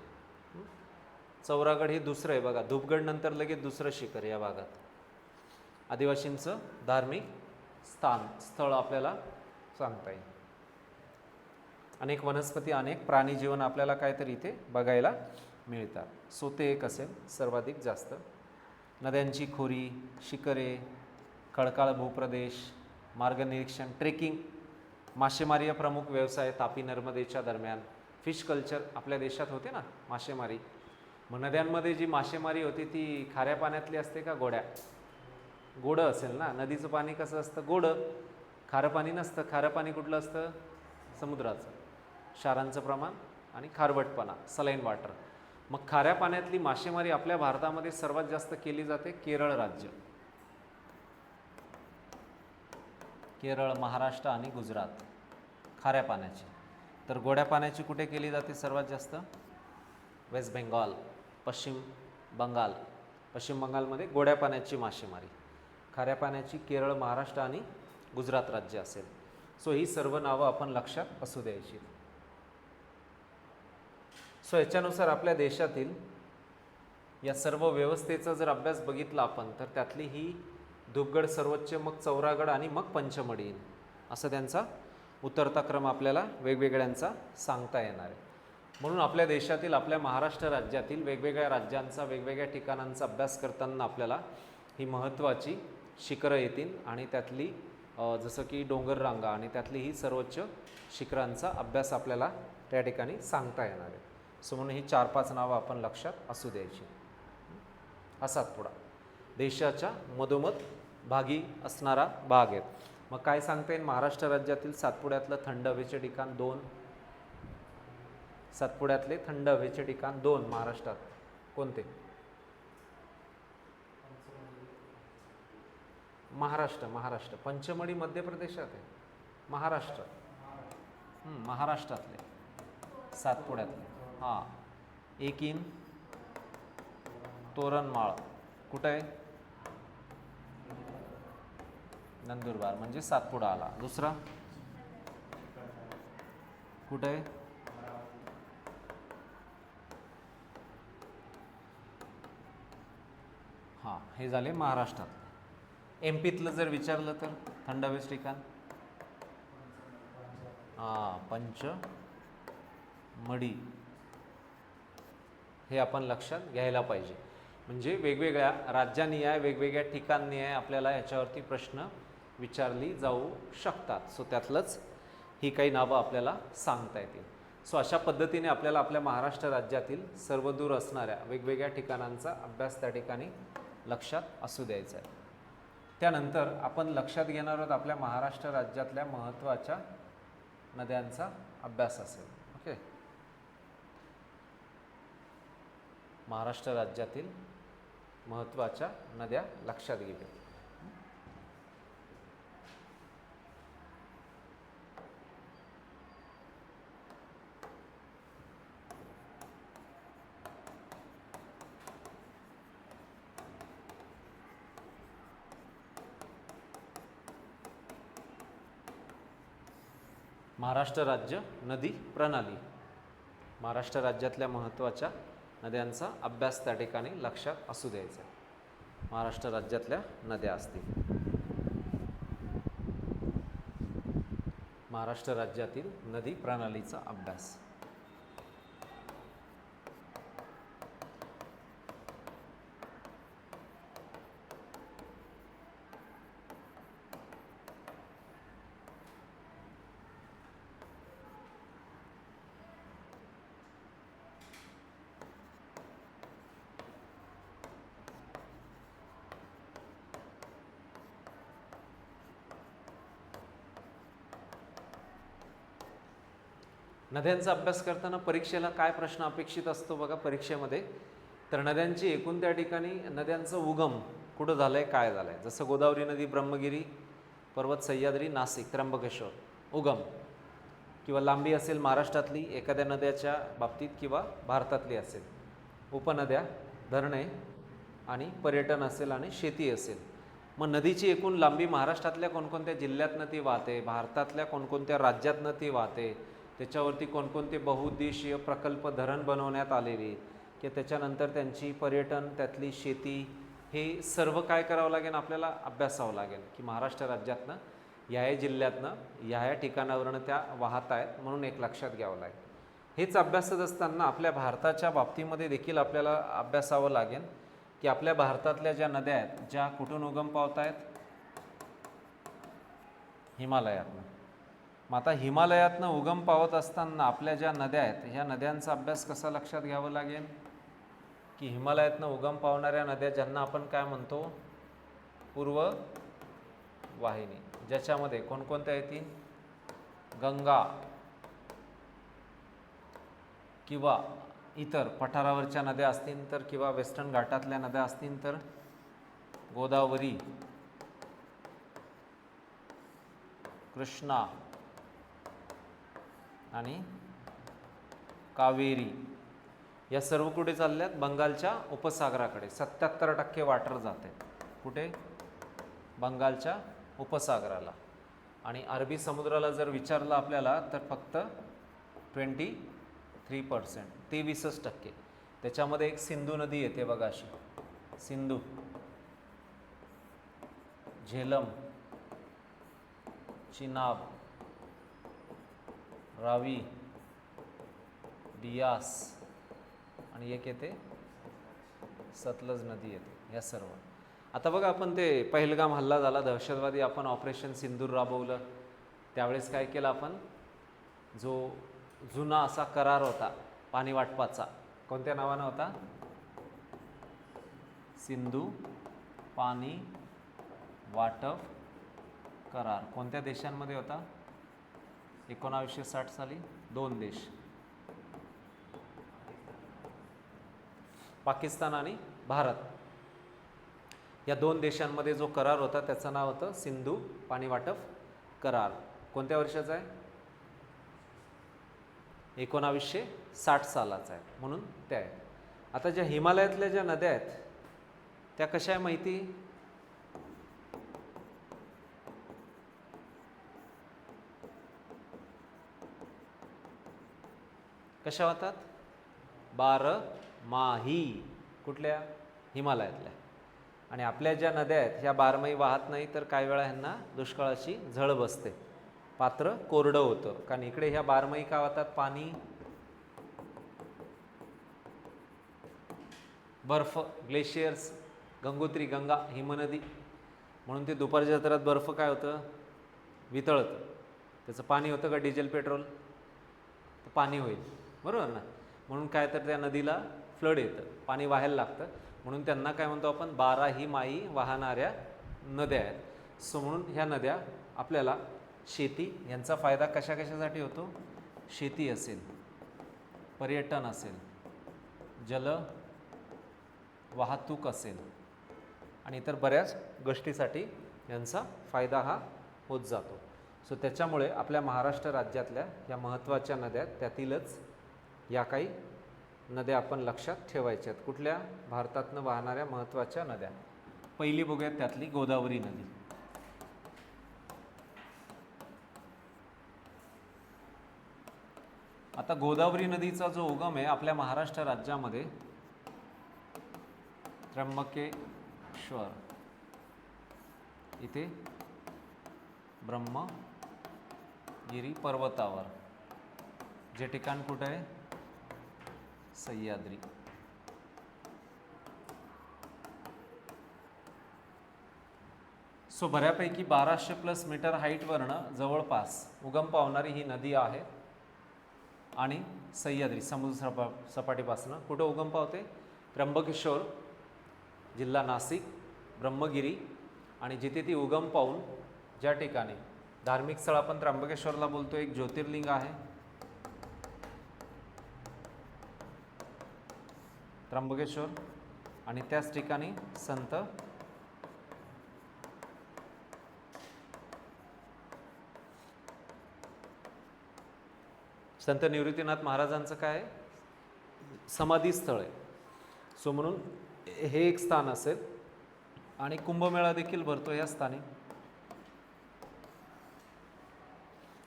चौरागड हे दुसरं आहे बघा. धूपगड नंतर लगेच दुसरं शिखर या भागात. आदिवासींचं धार्मिक स्थळ आपल्याला सांगता येईल. अनेक वनस्पती, अनेक प्राणी जीवन आपल्याला काहीतरी इथे बघायला मिळतात. सो ते एक असेल सर्वाधिक जास्त. नद्यांची खोरी, शिखरे, खडकाळ भूप्रदेश, मार्गनिरीक्षण, ट्रेकिंग, मासेमारी या प्रमुख व्यवसाय तापी नर्मदेच्या दरम्यान. फिश कल्चर आपल्या देशात होते ना, मासेमारी. मग नद्यांमध्ये जी मासेमारी होती ती खाऱ्या पाण्यातली असते का गोड्या? गोडं असेल ना. नदीचं पाणी कसं असतं? गोडं. खारं पाणी नसतं. खारं पाणी कुठलं असतं? समुद्राचं. क्षारांचं प्रमाण आणि खारवटपणा, सलाईन वॉटर. मग खाऱ्या पाण्यातली मासेमारी आपल्या भारतामध्ये सर्वात जास्त केली जाते केरळ राज्य. केरळ, महाराष्ट्र आणि गुजरात खाऱ्या पाण्याची. तर गोड्या पाण्याची कुठे केली जाते सर्वात जास्त? वेस्ट बेंगॉल, पश्चिम बंगाल. पश्चिम बंगालमध्ये गोड्या पाण्याची मासेमारी. खाऱ्या पाण्याची केरळ, महाराष्ट्र आणि गुजरात राज्य असेल. सो ही सर्व नावं आपण लक्षात असू द्यायची. सो याच्यानुसार आपल्या देशातील या सर्व व्यवस्थेचा जर अभ्यास बघितला आपण तर त्यातली ही धुपगड, सर्वोच्च, मग चौरागड आणि मग पंचमढी असं त्यांचा उतरता क्रम आपल्याला वेगवेगळ्यांचा सांगता येणार आहे. म्हणून आपल्या देशातील, आपल्या महाराष्ट्र राज्यातील वेगवेगळ्या राज्यांचा, वेगवेगळ्या ठिकाणांचा अभ्यास करताना आपल्याला ही महत्त्वाची शिखरं येतील आणि त्यातली जसं की डोंगर रांगा आणि त्यातली ही सर्वोच्च शिखरांचा अभ्यास आपल्याला त्या ठिकाणी सांगता येणार आहे. सो म्हणून ही 4-5 नावं आपण लक्षात असू द्यायची. हा सातपुडा देशाच्या मधोमध भागी असणारा भाग आहे. मग काय सांगता येईल? महाराष्ट्र राज्यातील सातपुड्यातलं थंड हवेचे ठिकाण 2. सातपुड्यातले थंड हवेचे ठिकाण 2 महाराष्ट्रात कोणते? महाराष्ट्र. पंचमढी मध्य प्रदेशात आहे. महाराष्ट्र. महाराष्ट्रातले सातपुड्यातले. हां, एक इन तोरणमाळ कुठं आहे? नंदुरबार, म्हणजे सातपुडा आला. दुसरा कुठं आहे? हां, हे झाले महाराष्ट्रात. एमपीतलं जर विचारलं तर थंड हवेचं ठिकाण पंचमढी, हे आपण लक्षात घ्यायला पाहिजे. म्हणजे वेगवेगळ्या राज्यानिहाय, वेगवेगळ्या ठिकाणनिहाय आपल्याला याच्यावरती प्रश्न विचारली जाऊ शकतात. सो त्यातलंच ही काही नावं आपल्याला सांगता येतील. सो अशा पद्धतीने आपल्याला आपल्या महाराष्ट्र राज्यातील सर्वदूर असणाऱ्या वेगवेगळ्या ठिकाणांचा अभ्यास त्या ठिकाणी लक्षात असू द्यायचा आहे. त्यानंतर आपण लक्षात घेणार आहोत आपल्या महाराष्ट्र राज्यातल्या महत्त्वाच्या नद्यांचा अभ्यास असेल. ओके, महाराष्ट्र राज्यातील महत्त्वाच्या नद्या लक्षात घेऊया. महाराष्ट्र राज्य नदी प्रणाली. महाराष्ट्र राज्यातल्या महत्त्वाच्या नद्यांचा अभ्यास त्या ठिकाणी लक्षात असू द्यायचा. महाराष्ट्र राज्यातल्या नद्या असतील. महाराष्ट्र राज्यातील नदी प्रणालीचा अभ्यास. नद्यांचा अभ्यास करताना परीक्षेला काय प्रश्न अपेक्षित असतो बघा परीक्षेमध्ये? तर नद्यांची एकूण त्या ठिकाणी नद्यांचं उगम कुठं झालं आहे, काय झालं आहे. जसं गोदावरी नदी ब्रह्मगिरी पर्वत, सह्याद्री, नाशिक, त्र्यंबकेश्वर उगम, किंवा लांबी असेल महाराष्ट्रातली एखाद्या नद्याच्या बाबतीत किंवा भारतातली असेल. उपनद्या, धरणे आणि पर्यटन असेल आणि शेती असेल. मग नदीची एकूण लांबी महाराष्ट्रातल्या कोणकोणत्या जिल्ह्यातनं ती वाहते, भारतातल्या कोणकोणत्या राज्यातनं ती वाहते, त्याच्यावरती कोणकोणते बहुउद्देशीय प्रकल्प, धरण बनवण्यात आलेले, की त्याच्यानंतर त्यांची पर्यटन, त्यातली शेती, हे सर्व काय करावं लागेल आपल्याला? अभ्यासावं लागेल. की महाराष्ट्र राज्यातनं या जिल्ह्यातनं या ठिकाणावरनं त्या वाहत आहेत म्हणून एक लक्षात घ्यावं लागेल. हेच अभ्यासत असताना आपल्या भारताच्या बाबतीमध्ये देखील आपल्याला अभ्यासावं लागेल की आपल्या भारतातल्या ज्या नद्या आहेत, ज्या कुठून उगम पावत आहेत? हिमालयातनं. मग आता हिमालयातनं उगम पावत असताना आपल्या ज्या नद्या आहेत, ह्या नद्यांचा अभ्यास कसा लक्षात घ्यावा लागेल? की हिमालयातनं उगम पावणाऱ्या नद्या ज्यांना आपण काय म्हणतो? पूर्व वाहिनी. ज्याच्यामध्ये कोणकोणत्या येतील? गंगा किंवा इतर पठारावरच्या नद्या असतील तर, किंवा वेस्टर्न घाटातल्या नद्या असतील तर गोदावरी, कृष्णा आणि कावेरी या सर्व कुठे चालल्यात? बंगालच्या उपसागराकडे. 77% वाटर जाते कुठे? बंगालच्या उपसागराला. आणि अरबी समुद्राला जर विचारलं आपल्याला तर फक्त 23%, 23%. त्याच्यामध्ये एक सिंधू नदी येते बघा अशी, सिंधू, झेलम, चिनाब, रावी, बियास आणि एक येते सतलज नदी येते. या सर्व. आता बघा आपण ते पहलगाम हल्ला झाला दहशतवादी, आपण ऑपरेशन सिंदूर राबवलं. त्यावेळेस काय केलं आपण? जो जुना असा करार होता पाणी वाटपाचा, कोणत्या नावानं होता? सिंधू पाणी वाटप करार. कोणत्या देशांमध्ये होता? 1960 साली 2 देश, पाकिस्तान आणि भारत. या 2 देशांमध्ये जो करार होता त्याचं नाव होतं सिंधू पाणी वाटप करार. कोणत्या वर्षाचा आहे? 1960 सालाचा आहे. म्हणून त्या आहेत. आता ज्या हिमालयातल्या ज्या नद्या आहेत त्या कशा आहे माहिती? कशा होतात? बारमाही. कुठल्या? हिमालयातल्या. आणि आपल्या ज्या नद्या आहेत ह्या बारमाही वाहत नाही, तर काही वेळा ह्यांना दुष्काळाची झळ बसते, पात्र कोरडं होतं. कारण इकडे ह्या बारमाही का होतात? पाणी, बर्फ, ग्लेशियर्स, गंगोत्री, गंगा, हिमनदी, म्हणून ते दुपारच्या सत्रात बर्फ काय होतं? वितळतं. त्याचं पाणी होतं का डिझेल पेट्रोल? तर पाणी होईल, बरोबर ना. म्हणून काय तर त्या नदीला फ्लड येतं, पाणी वाहायला लागतं. म्हणून त्यांना काय म्हणतो आपण? 12ही माही वाहणाऱ्या नद्या आहेत. सो म्हणून ह्या नद्या आपल्याला शेती, यांचा फायदा कशा कशासाठी होतो? शेती असेल, पर्यटन असेल, जल वाहतूक असेल आणि इतर बऱ्याच गोष्टीसाठी यांचा फायदा हा होत जातो. सो त्याच्यामुळे आपल्या महाराष्ट्र राज्यातल्या या महत्त्वाच्या नद्या, त्यातीलच या काही नद्या आपण लक्षात ठेवायच्या आहेत. कुठल्या? भारतातनं वाहणाऱ्या महत्त्वाच्या नद्या. पहिली बघूयात त्यातली गोदावरी नदी. आता गोदावरी नदीचा जो उगम आहे आपल्या महाराष्ट्र राज्यामध्ये त्र्यंबकेश्वर इथे ब्रह्मगिरी पर्वतावर, जे ठिकाण कुठं आहे? सह्याद्री. सो बऱ्यापैकी 1200+ मीटर हाईटवरनं जवळपास उगम पावणारी ही नदी आहे. आणि सह्याद्री समुद्र सपाटीपासून कुठं उगम पावते? त्र्यंबकेश्वर, जिल्हा नाशिक, ब्रह्मगिरी. आणि जिथे ती उगम पावून ज्या ठिकाणी धार्मिक स्थळ आपण त्र्यंबकेश्वरला बोलतो, एक ज्योतिर्लिंग आहे त्र्यंबकेश्वर. आणि त्याच ठिकाणी संत निवृत्तीनाथ महाराजांचं काय आहे? समाधी स्थळ आहे. सो म्हणून हे एक स्थान असेल. आणि कुंभमेळा देखील भरतो या स्थानी.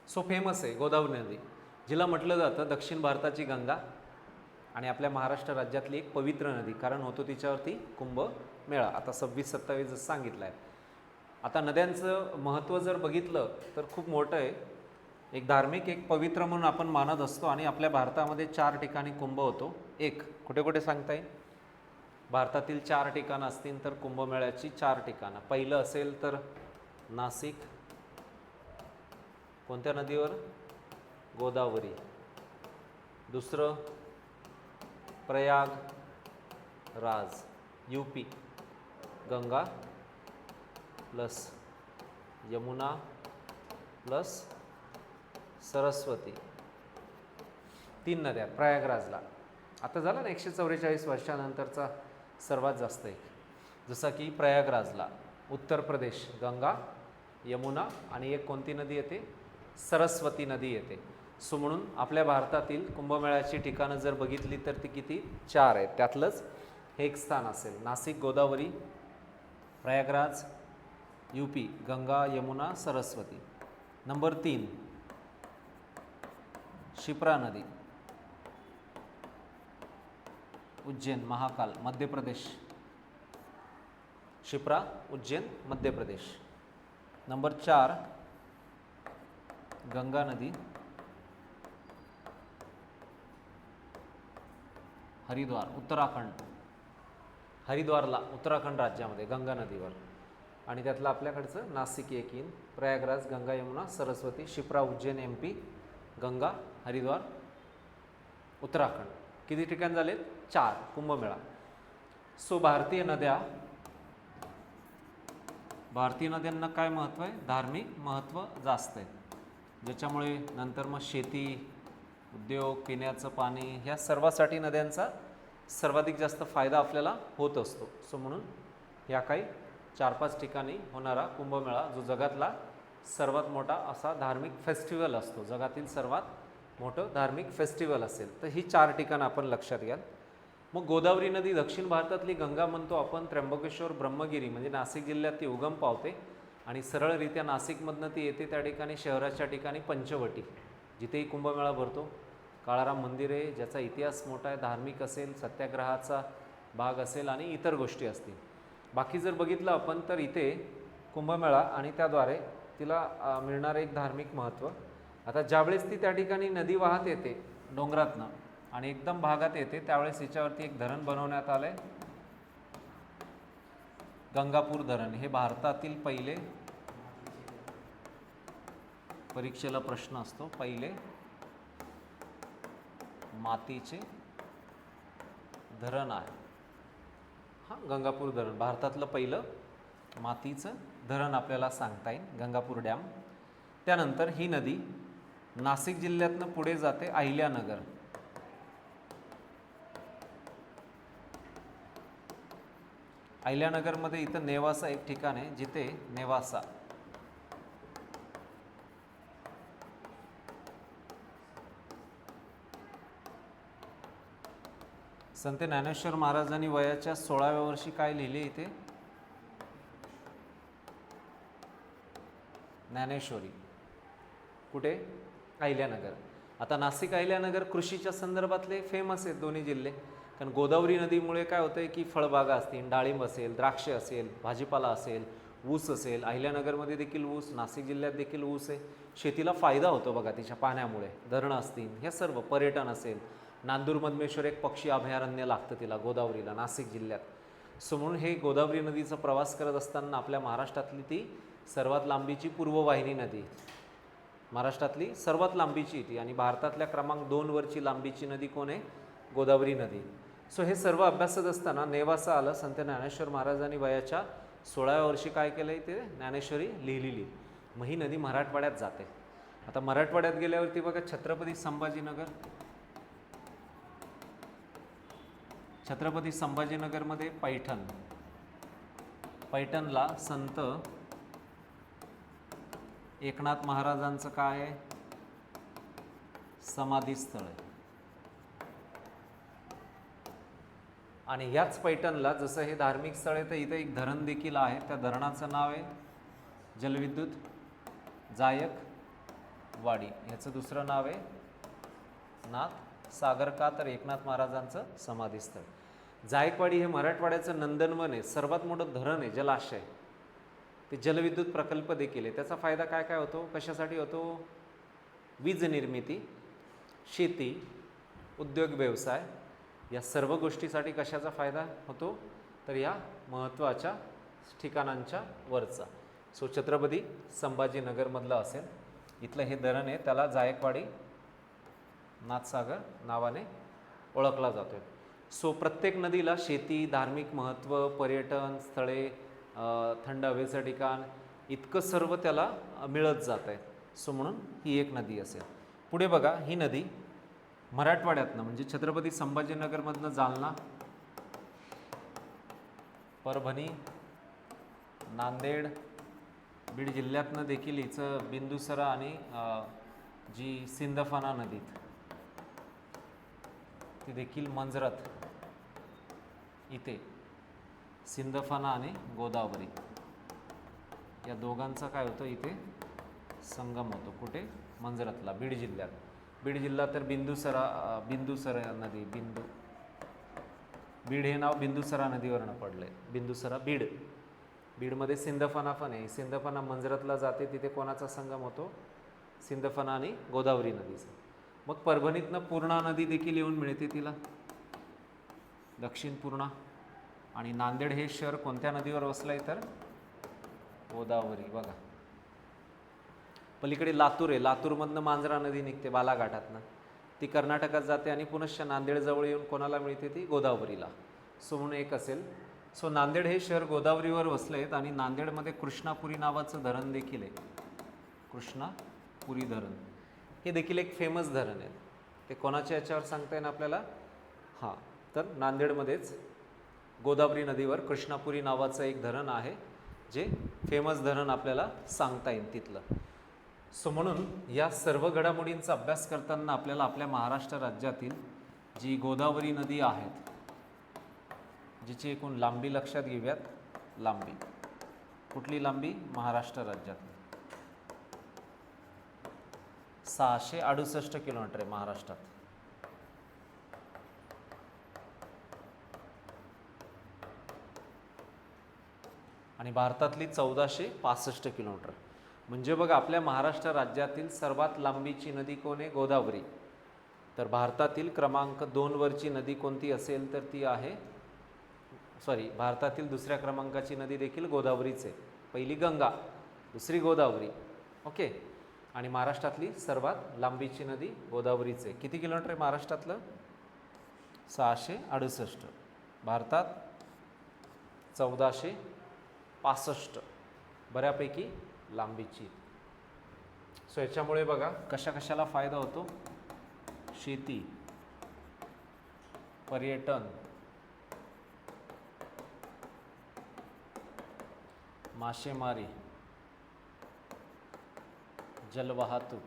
सो फेमस आहे गोदावरी नदी, जिला म्हटलं जातं दक्षिण भारताची गंगा आणि आपल्या महाराष्ट्र राज्यातली एक पवित्र नदी, कारण होतो तिच्यावरती कुंभमेळा. आता 26-27 जसं सांगितलं आहे. आता नद्यांचं महत्त्व जर बघितलं तर खूप मोठं आहे. एक धार्मिक, एक पवित्र म्हणून आपण मानत असतो. आणि आपल्या भारतामध्ये 4 ठिकाणी कुंभ होतो. एक कुठे कुठे सांगता येईल? भारतातील 4 ठिकाणं असतील तर कुंभमेळ्याची 4 ठिकाणं. पहिलं असेल तर नाशिक, कोणत्या नदीवर? गोदावरी. दुसरं Prayagraj, UP, Ganga plus Yamuna plus Saraswati. 3 नद्या प्रयागराजला. आता झाला ना 144 वर्षानंतरचा सर्वात जास्त एक. जसं की प्रयागराजला उत्तर प्रदेश, गंगा यमुना आणि एक कोणती नदी येते, सरस्वती नदी येते. सो म्हणून आपल्या भारतातील कुंभमेळ्याची ठिकाणं जर बघितली तर ती किती, 4 आहेत. त्यातलंच हे एक स्थान असेल. नाशिक गोदावरी, प्रयागराज यूपी गंगा यमुना सरस्वती. नंबर 3 शिप्रा नदी, उज्जैन महाकाल मध्य प्रदेश. शिप्रा उज्जैन मध्य प्रदेश. नंबर 4 गंगा नदी, हरिद्वार उत्तराखंड. हरिद्वारला उत्तराखंड राज्यामध्ये गंगा नदीवर. आणि त्यातलं आपल्याकडचं नाशिक एक येईन. प्रयागराज गंगा यमुना सरस्वती, शिप्रा उज्जैन MP, गंगा हरिद्वार उत्तराखंड. किती ठिकाण झालेत, 4 कुंभमेळा. सो भारतीय नद्यांना काय महत्त्व आहे, धार्मिक महत्त्व जास्त आहे, ज्याच्यामुळे नंतर मग शेती, उद्योग, पिण्याचं पाणी ह्या सर्वासाठी नद्यांचा सर्वाधिक जास्त फायदा आपल्याला होत असतो. सो म्हणून या काही 4-5 ठिकाणी होणारा कुंभमेळा जो जगातला सर्वात मोठा असा धार्मिक फेस्टिवल असतो, जगातील सर्वात मोठं धार्मिक फेस्टिवल असेल तर ही 4 ठिकाणं आपण लक्षात घ्याल. मग गोदावरी नदी दक्षिण भारतातली गंगा म्हणतो आपण. त्र्यंबकेश्वर ब्रह्मगिरी म्हणजे नाशिक जिल्ह्यात ती उगम पावते आणि सरळरित्या नाशिकमधनं ती येते त्या ठिकाणी शहराच्या ठिकाणी पंचवटी, जिथेही कुंभमेळा भरतो. काळाराम मंदिर आहे, ज्याचा इतिहास मोठा आहे, धार्मिक असेल, सत्याग्रहाचा भाग असेल आणि इतर गोष्टी असतील. बाकी जर बघितलं आपण तर इथे कुंभमेळा आणि त्याद्वारे तिला मिळणारं एक धार्मिक महत्त्व. आता ज्यावेळेस ती त्या ठिकाणी नदी वाहत येते डोंगरातनं आणि एकदम भागात येते त्यावेळेस हिच्यावरती एक धरण बनवण्यात आलं आहे, गंगापूर धरण. हे भारतातील पहिले, परीक्षेला प्रश्न असतो, पहिले मातीचे धरण आहे. गंगापूर धरण भारतातलं पहिलं मातीचं धरण आपल्याला सांगता येईल, गंगापूर डॅम. त्यानंतर ही नदी नाशिक जिल्ह्यातनं पुढे जाते अहिल्यानगर. अहिल्यानगरमध्ये इथं नेवासा एक ठिकाण आहे, जिथे नेवासा संत ज्ञानेश्वर महाराजांनी वयाच्या 16व्या वर्षी काय लिहिले इथे, ज्ञानेश्वरी. कुठे, अहिल्यानगर. आता नाशिक अहिल्यानगर कृषीच्या संदर्भातले फेमस आहेत दोन्ही जिल्हे, कारण गोदावरी नदीमुळे काय होतं आहे की फळबागा असतील, डाळिंब असेल, द्राक्ष असेल, भाजीपाला असेल, ऊस असेल. अहिल्यानगरमध्ये देखील ऊस, नाशिक जिल्ह्यात देखील ऊस आहे. शेतीला फायदा होतो बघा तिच्या पाण्यामुळे. धरणं असतील, हे सर्व, पर्यटन असेल. नांदूर मधमेश्वर एक पक्षी अभयारण्य लागतं तिला, गोदावरीला, नाशिक जिल्ह्यात. सो म्हणून हे गोदावरी नदीचा प्रवास करत असताना आपल्या महाराष्ट्रातली ती सर्वात लांबीची पूर्ववाहिनी नदी, महाराष्ट्रातली सर्वात लांबीची ती, आणि भारतातल्या क्रमांक 2 वरची लांबीची नदी कोण आहे, गोदावरी नदी. सो हे सर्व अभ्यासत असताना नेवासा आलं. संत ज्ञानेश्वर महाराजांनी वयाच्या 16व्या वर्षी काय केलं, ते ज्ञानेश्वरी लिहिलेली. मग ही नदी मराठवाड्यात जाते. आता मराठवाड्यात गेल्यावरती बघा छत्रपती संभाजीनगर, छत्रपती संभाजीनगरमध्ये पैठण, पैठणला संत एकनाथ महाराजांचं काय आहे, समाधीस्थळ आहे. आणि ह्याच पैठणला जसं हे धार्मिक स्थळ आहे तर इथं एक धरण देखील आहे. त्या धरणाचं नाव आहे जलविद्युत जायकवाडी. ह्याचं दुसरं नाव आहे नाथ सागर, का तर एकनाथ महाराजांचं समाधीस्थळ. जायकवाडी हे मराठवाड्याचं नंदनवन आहे, सर्वात मोठं धरण आहे, जलाशय. ते जलविद्युत प्रकल्प देखील आहे. त्याचा फायदा काय काय होतो, कशासाठी होतो, वीज निर्मिती, शेती, उद्योग व्यवसाय, या सर्व गोष्टीसाठी कशाचा फायदा होतो, तर या महत्त्वाच्या ठिकाणांच्या वरचा. सो छत्रपती संभाजीनगरमधलं असेल, इथलं हे धरण आहे, त्याला जायकवाडी नाथसागर नावाने ओळखला जातो. सो प्रत्येक नदीला शेती, धार्मिक महत्त्व, पर्यटन स्थळे, थंड हवेचं ठिकाण, इतकं सर्व त्याला मिळत जात आहे. सो म्हणून ही एक नदी असेल. पुढे बघा, ही नदी मराठवाड्यातनं म्हणजे छत्रपती संभाजीनगरमधनं जालना, परभणी, नांदेड, बीड जिल्ह्यातनं देखील हिचं बिंदुसरा आणि जी सिंदफणा नदीत ती देखील मंजरत इथे सिंदफणा आणि गोदावरी या दोघांचा काय होतं इथे संगम होतो. कुठे? मंजरतला, बीड जिल्ह्यात. बीड जिल्हा तर बिंदुसरा नदी बीड हे नाव बिंदुसरा नदीवरनं पडलंय. बिंदुसरा बीड. बीडमध्ये सिंदफणा पण आहे. सिंदफणा मंजरतला जाते, तिथे कोणाचा संगम होतो? सिंदफणा आणि गोदावरी नदीचा. मग परभणीतनं पूर्णा नदी देखील येऊन मिळते तिला, दक्षिण पूर्णा. आणि नांदेड हे शहर कोणत्या नदीवर वसलंय तर गोदावरी. बघा पलीकडे लातूर आहे, लातूरमधनं मांजरा नदी निघते बालाघाटातनं, ती कर्नाटकात जाते आणि पुनश्च नांदेडजवळ येऊन कोणाला मिळते? ती गोदावरीला. सो म्हणून एक असेल. सो नांदेड हे शहर गोदावरीवर वसले आहेत आणि नांदेडमध्ये कृष्णापुरी नावाचं धरण देखील आहे. कृष्णापुरी धरण हे देखील एक फेमस धरण आहे. ते कोणाच्या याच्यावर सांगता येईल आपल्याला? हां, तर नांदेडमध्येच गोदावरी नदीवर कृष्णापुरी नावाचं एक धरण आहे, जे फेमस धरण आपल्याला सांगता येईल तिथलं. सो म्हणून या सर्व घडामोडींचा अभ्यास करताना आपल्याला आपल्या महाराष्ट्र राज्यातील जी गोदावरी नदी आहेत, जिची एकूण लांबी लक्षात घेऊयात. लांबी कुठली लांबी? महाराष्ट्र राज्यातली 668 किलोमीटर आहे महाराष्ट्रात. आणि भारतातली 1465 किलोमीटर. म्हणजे बघा आपल्या महाराष्ट्र राज्यातील सर्वात लांबीची नदी कोण आहे? गोदावरी. तर भारतातील क्रमांक 2 वरची नदी कोणती असेल तर ती आहे भारतातील दुसऱ्या क्रमांकाची नदी देखील गोदावरीच आहे. पहिली गंगा, दुसरी गोदावरी. ओके. आणि महाराष्ट्रातली सर्वात लांबीची नदी गोदावरीच आहे. किती किलोमीटर आहे महाराष्ट्रातलं? 668. भारतात 1465. बऱ्यापैकी लांबीची. सो याच्यामुळे बघा कशाला फायदा होतो? शेती, पर्यटन, मासेमारी, जलवाहतूक,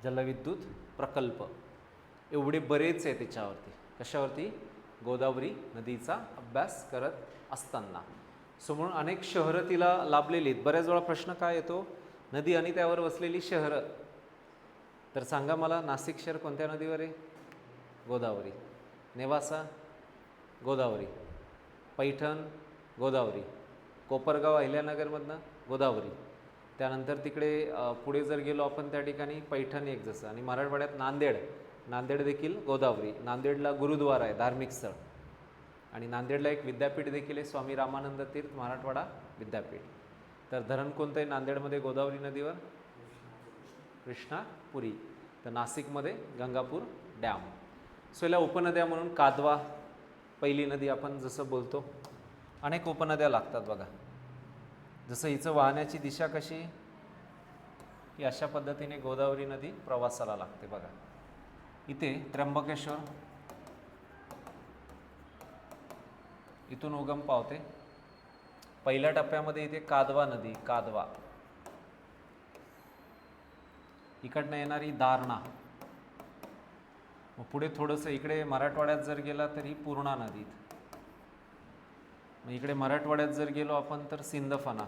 जलविद्युत प्रकल्प, एवढे बरेच आहे त्याच्यावरती. कशावरती? गोदावरी नदीचा अभ्यास करत असताना. सो म्हणून अनेक शहरं तिला लाभलेली आहेत. बऱ्याच वेळा प्रश्न काय येतो? नदी आणि त्यावर वसलेली शहरं. तर सांगा मला, नाशिक शहर कोणत्या नदीवर आहे? गोदावरी. नेवासा गोदावरी, पैठण गोदावरी, कोपरगाव अहिल्यानगरमधनं गोदावरी. त्यानंतर तिकडे पुढे जर गेलो आपण त्या ठिकाणी पैठण एक जसं. आणि मराठवाड्यात नांदेड देखील गोदावरी. नांदेडला गुरुद्वारा आहे, धार्मिक स्थळ. आणि नांदेडला एक विद्यापीठ देखील आहे, स्वामी रामानंद तीर्थ मराठवाडा विद्यापीठ. तर धरण कोणतं आहे नांदेडमध्ये गोदावरी नदीवर? कृष्णापुरी. तर नाशिकमध्ये गंगापूर डॅम. सो याला उपनद्या म्हणून कादवा पहिली नदी आपण जसं बोलतो. अनेक उपनद्या लागतात बघा. जसं हिचं वाहण्याची दिशा कशी की अशा पद्धतीने गोदावरी नदी प्रवासाला लागते बघा. इथे त्र्यंबकेश्वर, इथून उगम पावते. पहिल्या टप्प्यामध्ये इथे कादवा नदी, कादवा. इकडनं येणारी दारणा. मग पुढे थोडंसं इकडे मराठवाड्यात जर गेला तर ही पूर्णा नदीत. मग इकडे मराठवाड्यात जर गेलो आपण तर सिंदफणा.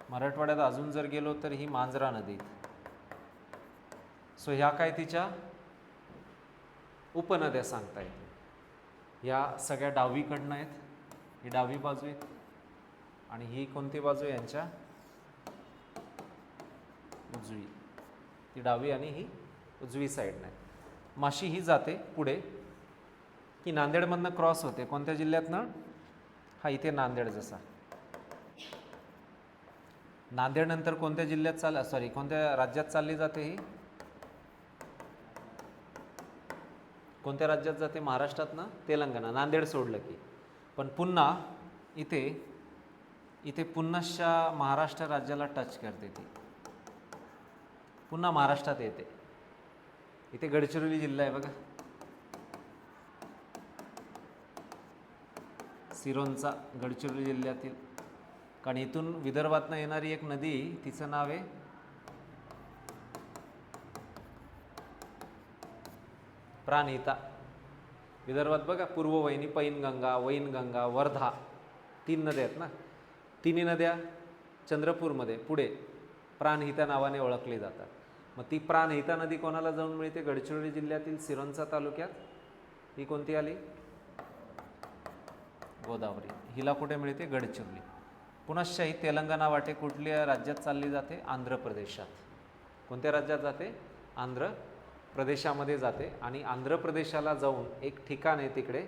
मराठवाड्यात अजून जर गेलो तर ही मांजरा नदीत. सो ह्या काय तिच्या उपनद्या सांगता येते. ह्या सगळ्या डावीकडनं आहेत. ही डावी बाजू आहे आणि ही कोणती बाजू आहे? यांच्या उजवी. ती डावी आणि ही उजवी साईडनं आहे. माशी ही जाते पुढे की नांदेडमधनं क्रॉस होते. कोणत्या जिल्ह्यातनं? हा इथे नांदेड. जसा नांदेड नंतर कोणत्या जिल्ह्यात कोणत्या राज्यात चालली जाते? ही कोणत्या राज्यात जाते? महाराष्ट्रातनं तेलंगणा. नांदेड सोडलं की. पण पुन्हा इथे पुन्हाच्या महाराष्ट्र राज्याला टच करते ती. पुन्हा महाराष्ट्रात येते. इथे गडचिरोली जिल्हा आहे बघा, सिरोंचा, गडचिरोली जिल्ह्यातील. कारण इथून विदर्भातनं येणारी एक नदी, तिचं नाव आहे प्राणहिता. विदर्भात बघा पूर्ववहिनी, पैनगंगा, वैनगंगा, वर्धा, 3 नद्या आहेत ना. तिन्ही नद्या चंद्रपूरमध्ये पुढे प्राणहिता नावाने ओळखली जातात. मग ती प्राणहिता नदी कोणाला जाऊन मिळते? गडचिरोली जिल्ह्यातील सिरोंचा तालुक्यात. ही कोणती आली? गोदावरी. हिला कुठे मिळते? गडचिरोली. पुनश्च ही तेलंगणा वाटे कुठल्या राज्यात चालली जाते? आंध्र प्रदेशात. कोणत्या राज्यात जाते? आंध्र प्रदेशामध्ये जाते. आणि आंध्र प्रदेशाला जाऊन एक ठिकाण आहे तिकडे,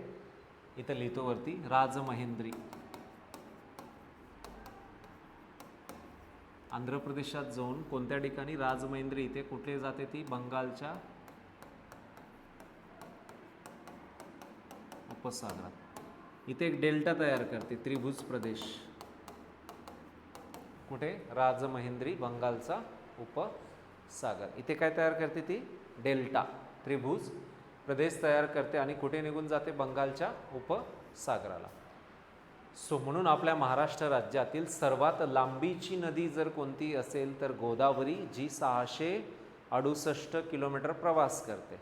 इथं लिहितो वरती, राजमहेंद्री. आंध्र प्रदेशात जाऊन कोणत्या ठिकाणी? राजमहेंद्री. इथे कुठे जाते ती? बंगालच्या उपसागरात. इथे एक डेल्टा तयार करते, त्रिभुज प्रदेश. कुठे? राजमहेंद्री, बंगालचा उपसागर. इथे काय तयार करते ती? डेल्टा, त्रिभुज प्रदेश तयार करते आणि कुठे निघून जाते? बंगालच्या उपसागराला. सो म्हणून आपल्या महाराष्ट्र राज्यातील सर्वात लांबीची नदी जर कोणती असेल तर गोदावरी, जी 668 किलोमीटर प्रवास करते.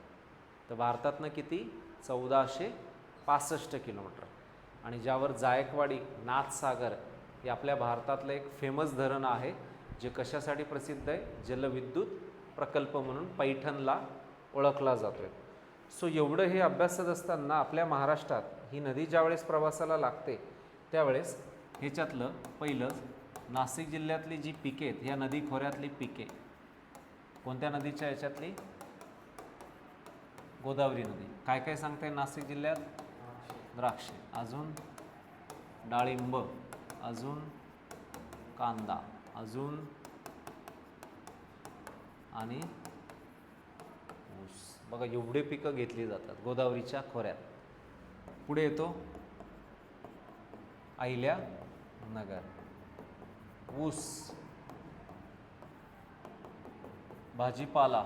तर भारतातनं किती? 1465 किलोमीटर. आणि ज्यावर जायकवाडी, नाथसागर हे आपल्या भारतातलं एक फेमस धरण आहे, जे कशासाठी प्रसिद्ध आहे? जलविद्युत प्रकल्प म्हणून पैठणला ओळखला जातो आहे. सो एवढं हे अभ्यासत असताना आपल्या महाराष्ट्रात ही नदी ज्यावेळेस प्रवासाला लागते त्यावेळेस ह्याच्यातलं पहिलं नाशिक जिल्ह्यातली जी पिके आहेत, ह्या नदी खोऱ्यातली पिके कोणत्या नदीच्या याच्यातली? गोदावरी नदी. काय काय सांगताय नाशिक जिल्ह्यात? द्राक्षे, अजून डाळिंब, अजून कांदा, अजून आणि ऊस. बघा एवढे पिकं घेतली जातात गोदावरीच्या खोऱ्यात. पुढे येतो अहिल्यानगर, ऊस, भाजीपाला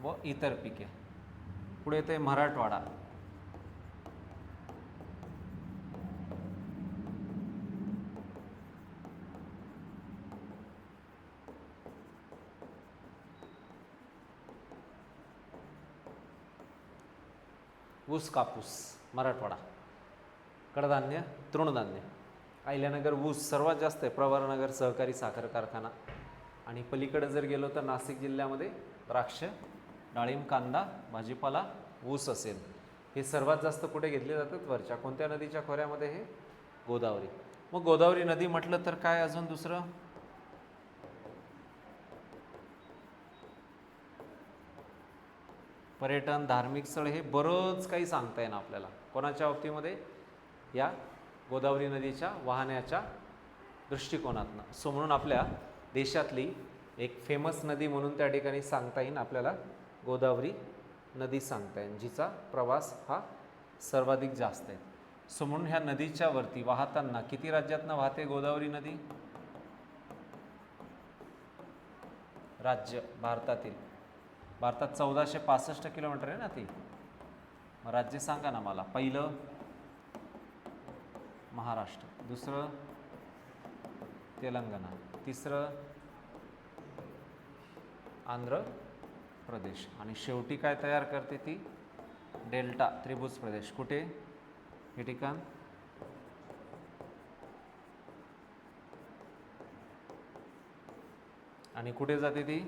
व इतर पिके. पुढे येते मराठवाडा, ऊस, कापूस, मराठवाडा. कडधान्य, तृणधान्य. अहिल्यानगर ऊस सर्वात जास्त आहे, प्रवरनगर सहकारी साखर कारखाना. आणि पलीकडे जर गेलो तर नाशिक जिल्ह्यामध्ये द्राक्ष, डाळिंब, कांदा, भाजीपाला, ऊस असेल. हे सर्वात जास्त कुठे घेतले जातात? वरच्या कोणत्या नदीच्या खोऱ्यामध्ये? हे गोदावरी. मग गोदावरी नदी म्हटलं तर काय अजून दुसरं? पर्यटन, धार्मिक स्थळ, हे बरंच काही सांगता येईल आपल्याला. कोणाच्या बाबतीमध्ये? या गोदावरी नदीच्या वाहण्याच्या दृष्टिकोनातनं. सो म्हणून आपल्या देशातली एक फेमस नदी म्हणून त्या ठिकाणी सांगता येईल आपल्याला गोदावरी नदी सांगता येईल, जिचा प्रवास हा सर्वाधिक जास्त आहे. सो म्हणून ह्या नदीच्या वरती वाहताना किती राज्यातनं वाहते गोदावरी नदी? राज्य भारतातील. भारतात 1465 किलोमीटर आहे ना ती. मग राज्य सांगा ना मला. पहिलं महाराष्ट्र, दुसरं तेलंगणा, तिसरं आंध्र प्रदेश आणि शेवटी काय तयार करते ती? डेल्टा, त्रिभुज प्रदेश. कुठे? हे ठिकाण आणि कुठे जाते ती?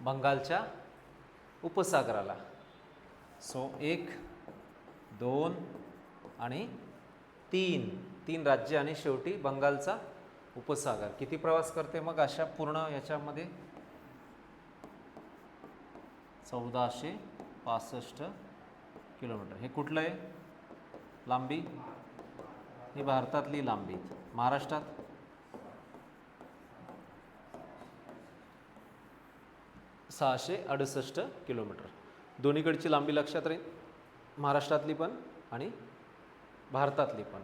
बंगालच्या उपसागराला. सो 1, 2 आणि 3 राज्य आणि शेवटी बंगालचा उपसागर. किती प्रवास करते मग अशा पूर्ण याच्यामध्ये? 1465 किलोमीटर. हे कुठलं आहे लांबी? ही भारतातली लांबी. महाराष्ट्रात (668 किलोमीटर). दोन्हीकडची लांबी लक्षात राहील, महाराष्ट्रातली पण आणि भारतातली पण.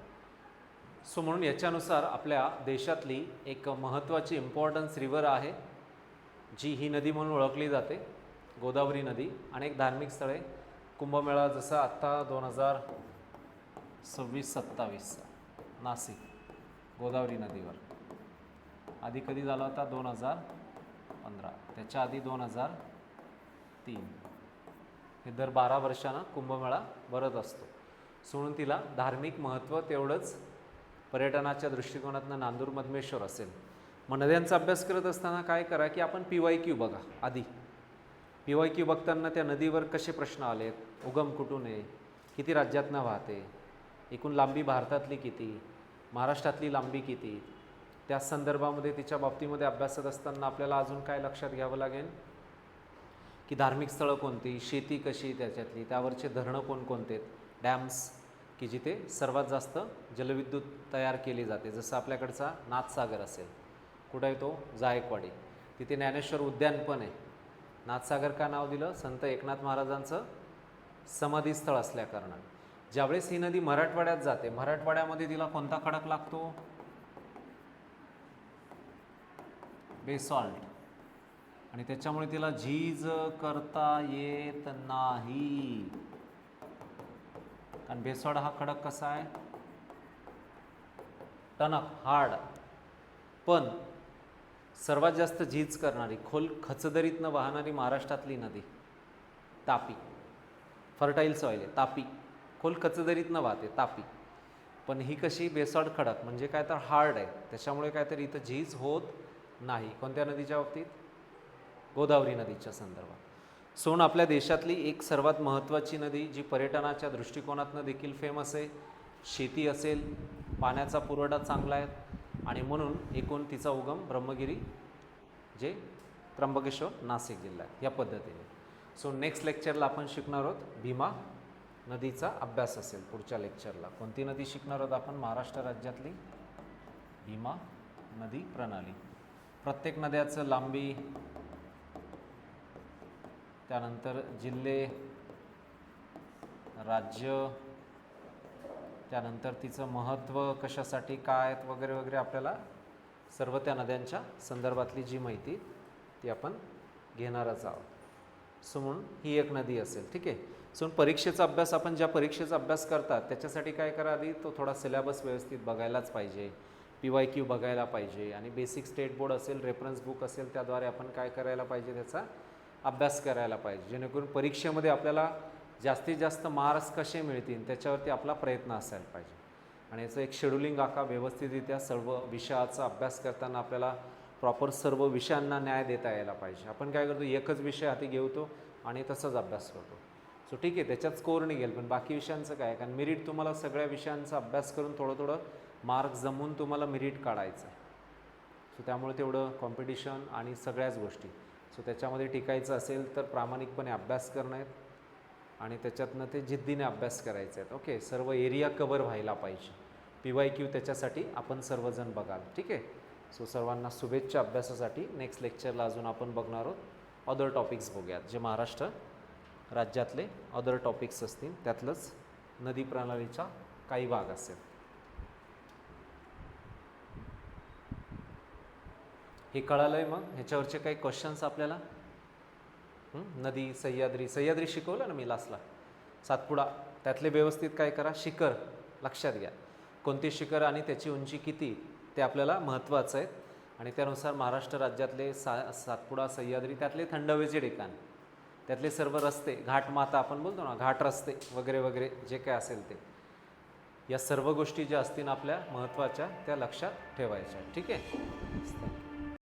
सो म्हणून याच्यानुसार आपल्या देशातली एक महत्त्वाची इम्पॉर्टन्स रिव्हर आहे जी ही नदी म्हणून ओळखली जाते, गोदावरी नदी. अनेक धार्मिक स्थळे, कुंभमेळा जसा आत्ता 2026-27 नाशिक गोदावरी नदीवर, आधी कधी झाला होता 2015, त्याच्या आधी 2003. हे दर 12 वर्षांना कुंभमेळा भरत असतो. सो म्हणून तिला धार्मिक महत्त्व तेवढंच पर्यटनाच्या दृष्टिकोनातून नांदूर मधमेश्वर असेल. मग नद्यांचा अभ्यास करत असताना काय करा की आपण PYQ बघा. आधी PYQ बघताना त्या नदीवर कसे प्रश्न आलेत, उगम कुठून आहे, किती राज्यातनं वाहते, एकूण लांबी भारतातली किती, महाराष्ट्रातली लांबी किती, त्या संदर्भामध्ये तिच्या बाबतीमध्ये अभ्यासत असताना आपल्याला अजून काय लक्षात घ्यावं लागेल की धार्मिक स्थळं कोणती, शेती कशी त्याच्यातली, त्यावरचे धरणं कोणकोणते, डॅम्स की जिथे सर्वात जास्त जलविद्युत तयार केली जाते. जसं आपल्याकडचा नाथसागर असेल, कुठं आहे तो, जायकवाडी, तिथे ज्ञानेश्वर उद्यान पण आहे. नाथसागर का नाव दिलं, संत एकनाथ महाराजांचं समाधीस्थळ असल्याकारणाने. ज्यावेळेस ही नदी मराठवाड्यात जाते, मराठवाड्यामध्ये तिला कोणता खडक लागतो, बेसॉल्ट, आणि त्याच्यामुळे तिला झीज करता येत नाही. कारण बेसॉल्ट हा खडक कसा आहे, टणक, हार्ड. पण सर्वात जास्त झीज करणारी, खोल खचदरीतनं वाहणारी महाराष्ट्रातली नदी तापी, फर्टाईल सॉईल आहे, तापी, खोल खचदरीतनं वाहते तापी. पण ही कशी, बेसॉल्ट खडक म्हणजे काय तर हार्ड आहे, त्याच्यामुळे काय तर इथं झीज होत नाही. कोणत्या नदीच्या बाबतीत, गोदावरी नदीच्या संदर्भात. सोन आपल्या देशातली एक सर्वात महत्त्वाची नदी जी पर्यटनाच्या दृष्टिकोनातनं देखील फेमस आहे. शेती असेल, पाण्याचा पुरवठा चांगला आहे, आणि म्हणून एकूण तिचा उगम ब्रह्मगिरी जे त्र्यंबकेश्वर नाशिक जिल्ह्यात या पद्धतीने. सो नेक्स्ट लेक्चरला आपण शिकणार आहोत भीमा नदीचा अभ्यास असेल. पुढच्या लेक्चरला कोणती नदी शिकणार आहोत आपण, महाराष्ट्र राज्यातली भीमा नदी प्रणाली. प्रत्येक नद्याचं लांबी, त्यानंतर जिल्हे, राज्य, त्यानंतर तिचं महत्त्व कशासाठी काय वगैरे वगैरे, आपल्याला सर्व त्या नद्यांच्या संदर्भातली जी माहिती ती आपण घेणारच आहोत. सो म्हणून ही एक नदी असेल. ठीक आहे. सो परीक्षेचा अभ्यास, आपण ज्या परीक्षेचा अभ्यास करतात त्याच्यासाठी काय करा, आधी तो थोडा सिलेबस व्यवस्थित बघायलाच पाहिजे, PYQ बघायला पाहिजे, आणि बेसिक स्टेट बोर्ड असेल, रेफरन्स बुक असेल, त्याद्वारे आपण काय करायला पाहिजे, त्याचा अभ्यास करायला पाहिजे, जेणेकरून परीक्षेमध्ये आपल्याला जास्तीत जास्त मार्क्स कसे मिळतील त्याच्यावरती आपला प्रयत्न असायला पाहिजे. आणि याचं एक शेड्युलिंग आखा व्यवस्थितरित्या. सर्व विषयाचा अभ्यास करताना आपल्याला प्रॉपर सर्व विषयांना न्याय देता यायला पाहिजे. आपण काय करतो, एकच विषय हाती घेतो आणि तसंच अभ्यास करतो. सो ठीक आहे, त्याच्यात स्कोअर निघेल, पण बाकी विषयांचं काय, कारण मेरिट तुम्हाला सगळ्या विषयांचा अभ्यास करून थोडं थोडं मार्क जमवून तुम्हाला मेरिट काढायचं आहे. सो त्यामुळे तेवढं कॉम्पिटिशन आणि सगळ्याच गोष्टी. सो त्याच्यामध्ये टिकायचं असेल तर प्रामाणिकपणे अभ्यास करणं आहेत, आणि त्याच्यातनं ते जिद्दीने अभ्यास करायचे आहेत. ओके, सर्व एरिया कवर व्हायला पाहिजे. PYQ त्याच्यासाठी आपण सर्वजण बघाल. ठीक आहे. सो सर्वांना शुभेच्छा अभ्यासासाठी. नेक्स्ट लेक्चरला अजून आपण बघणार आहोत अदर टॉपिक्स बघूयात, जे महाराष्ट्र राज्यातले अदर टॉपिक्स असतील, त्यातलंच नदी प्रणालीचा काही भाग असेल. हे कळालं आहे. मग ह्याच्यावरचे काही क्वेश्चन्स आपल्याला, नदी, सह्याद्री शिकवलं ना मी लास्टला, सातपुडा, त्यातले व्यवस्थित काय करा, शिखर लक्षात घ्या, कोणती शिखर आणि त्याची उंची किती ते आपल्याला महत्त्वाचं आहे. आणि त्यानुसार महाराष्ट्र राज्यातले सातपुडा, सह्याद्री, त्यातले थंड हवेचे ठिकाण, त्यातले सर्व रस्ते, घाटमाता आपण बोलतो ना, घाट रस्ते वगैरे वगैरे जे काय असेल ते, या सर्व गोष्टी ज्या असतील आपल्या महत्त्वाच्या त्या लक्षात ठेवायच्या. ठीक आहे.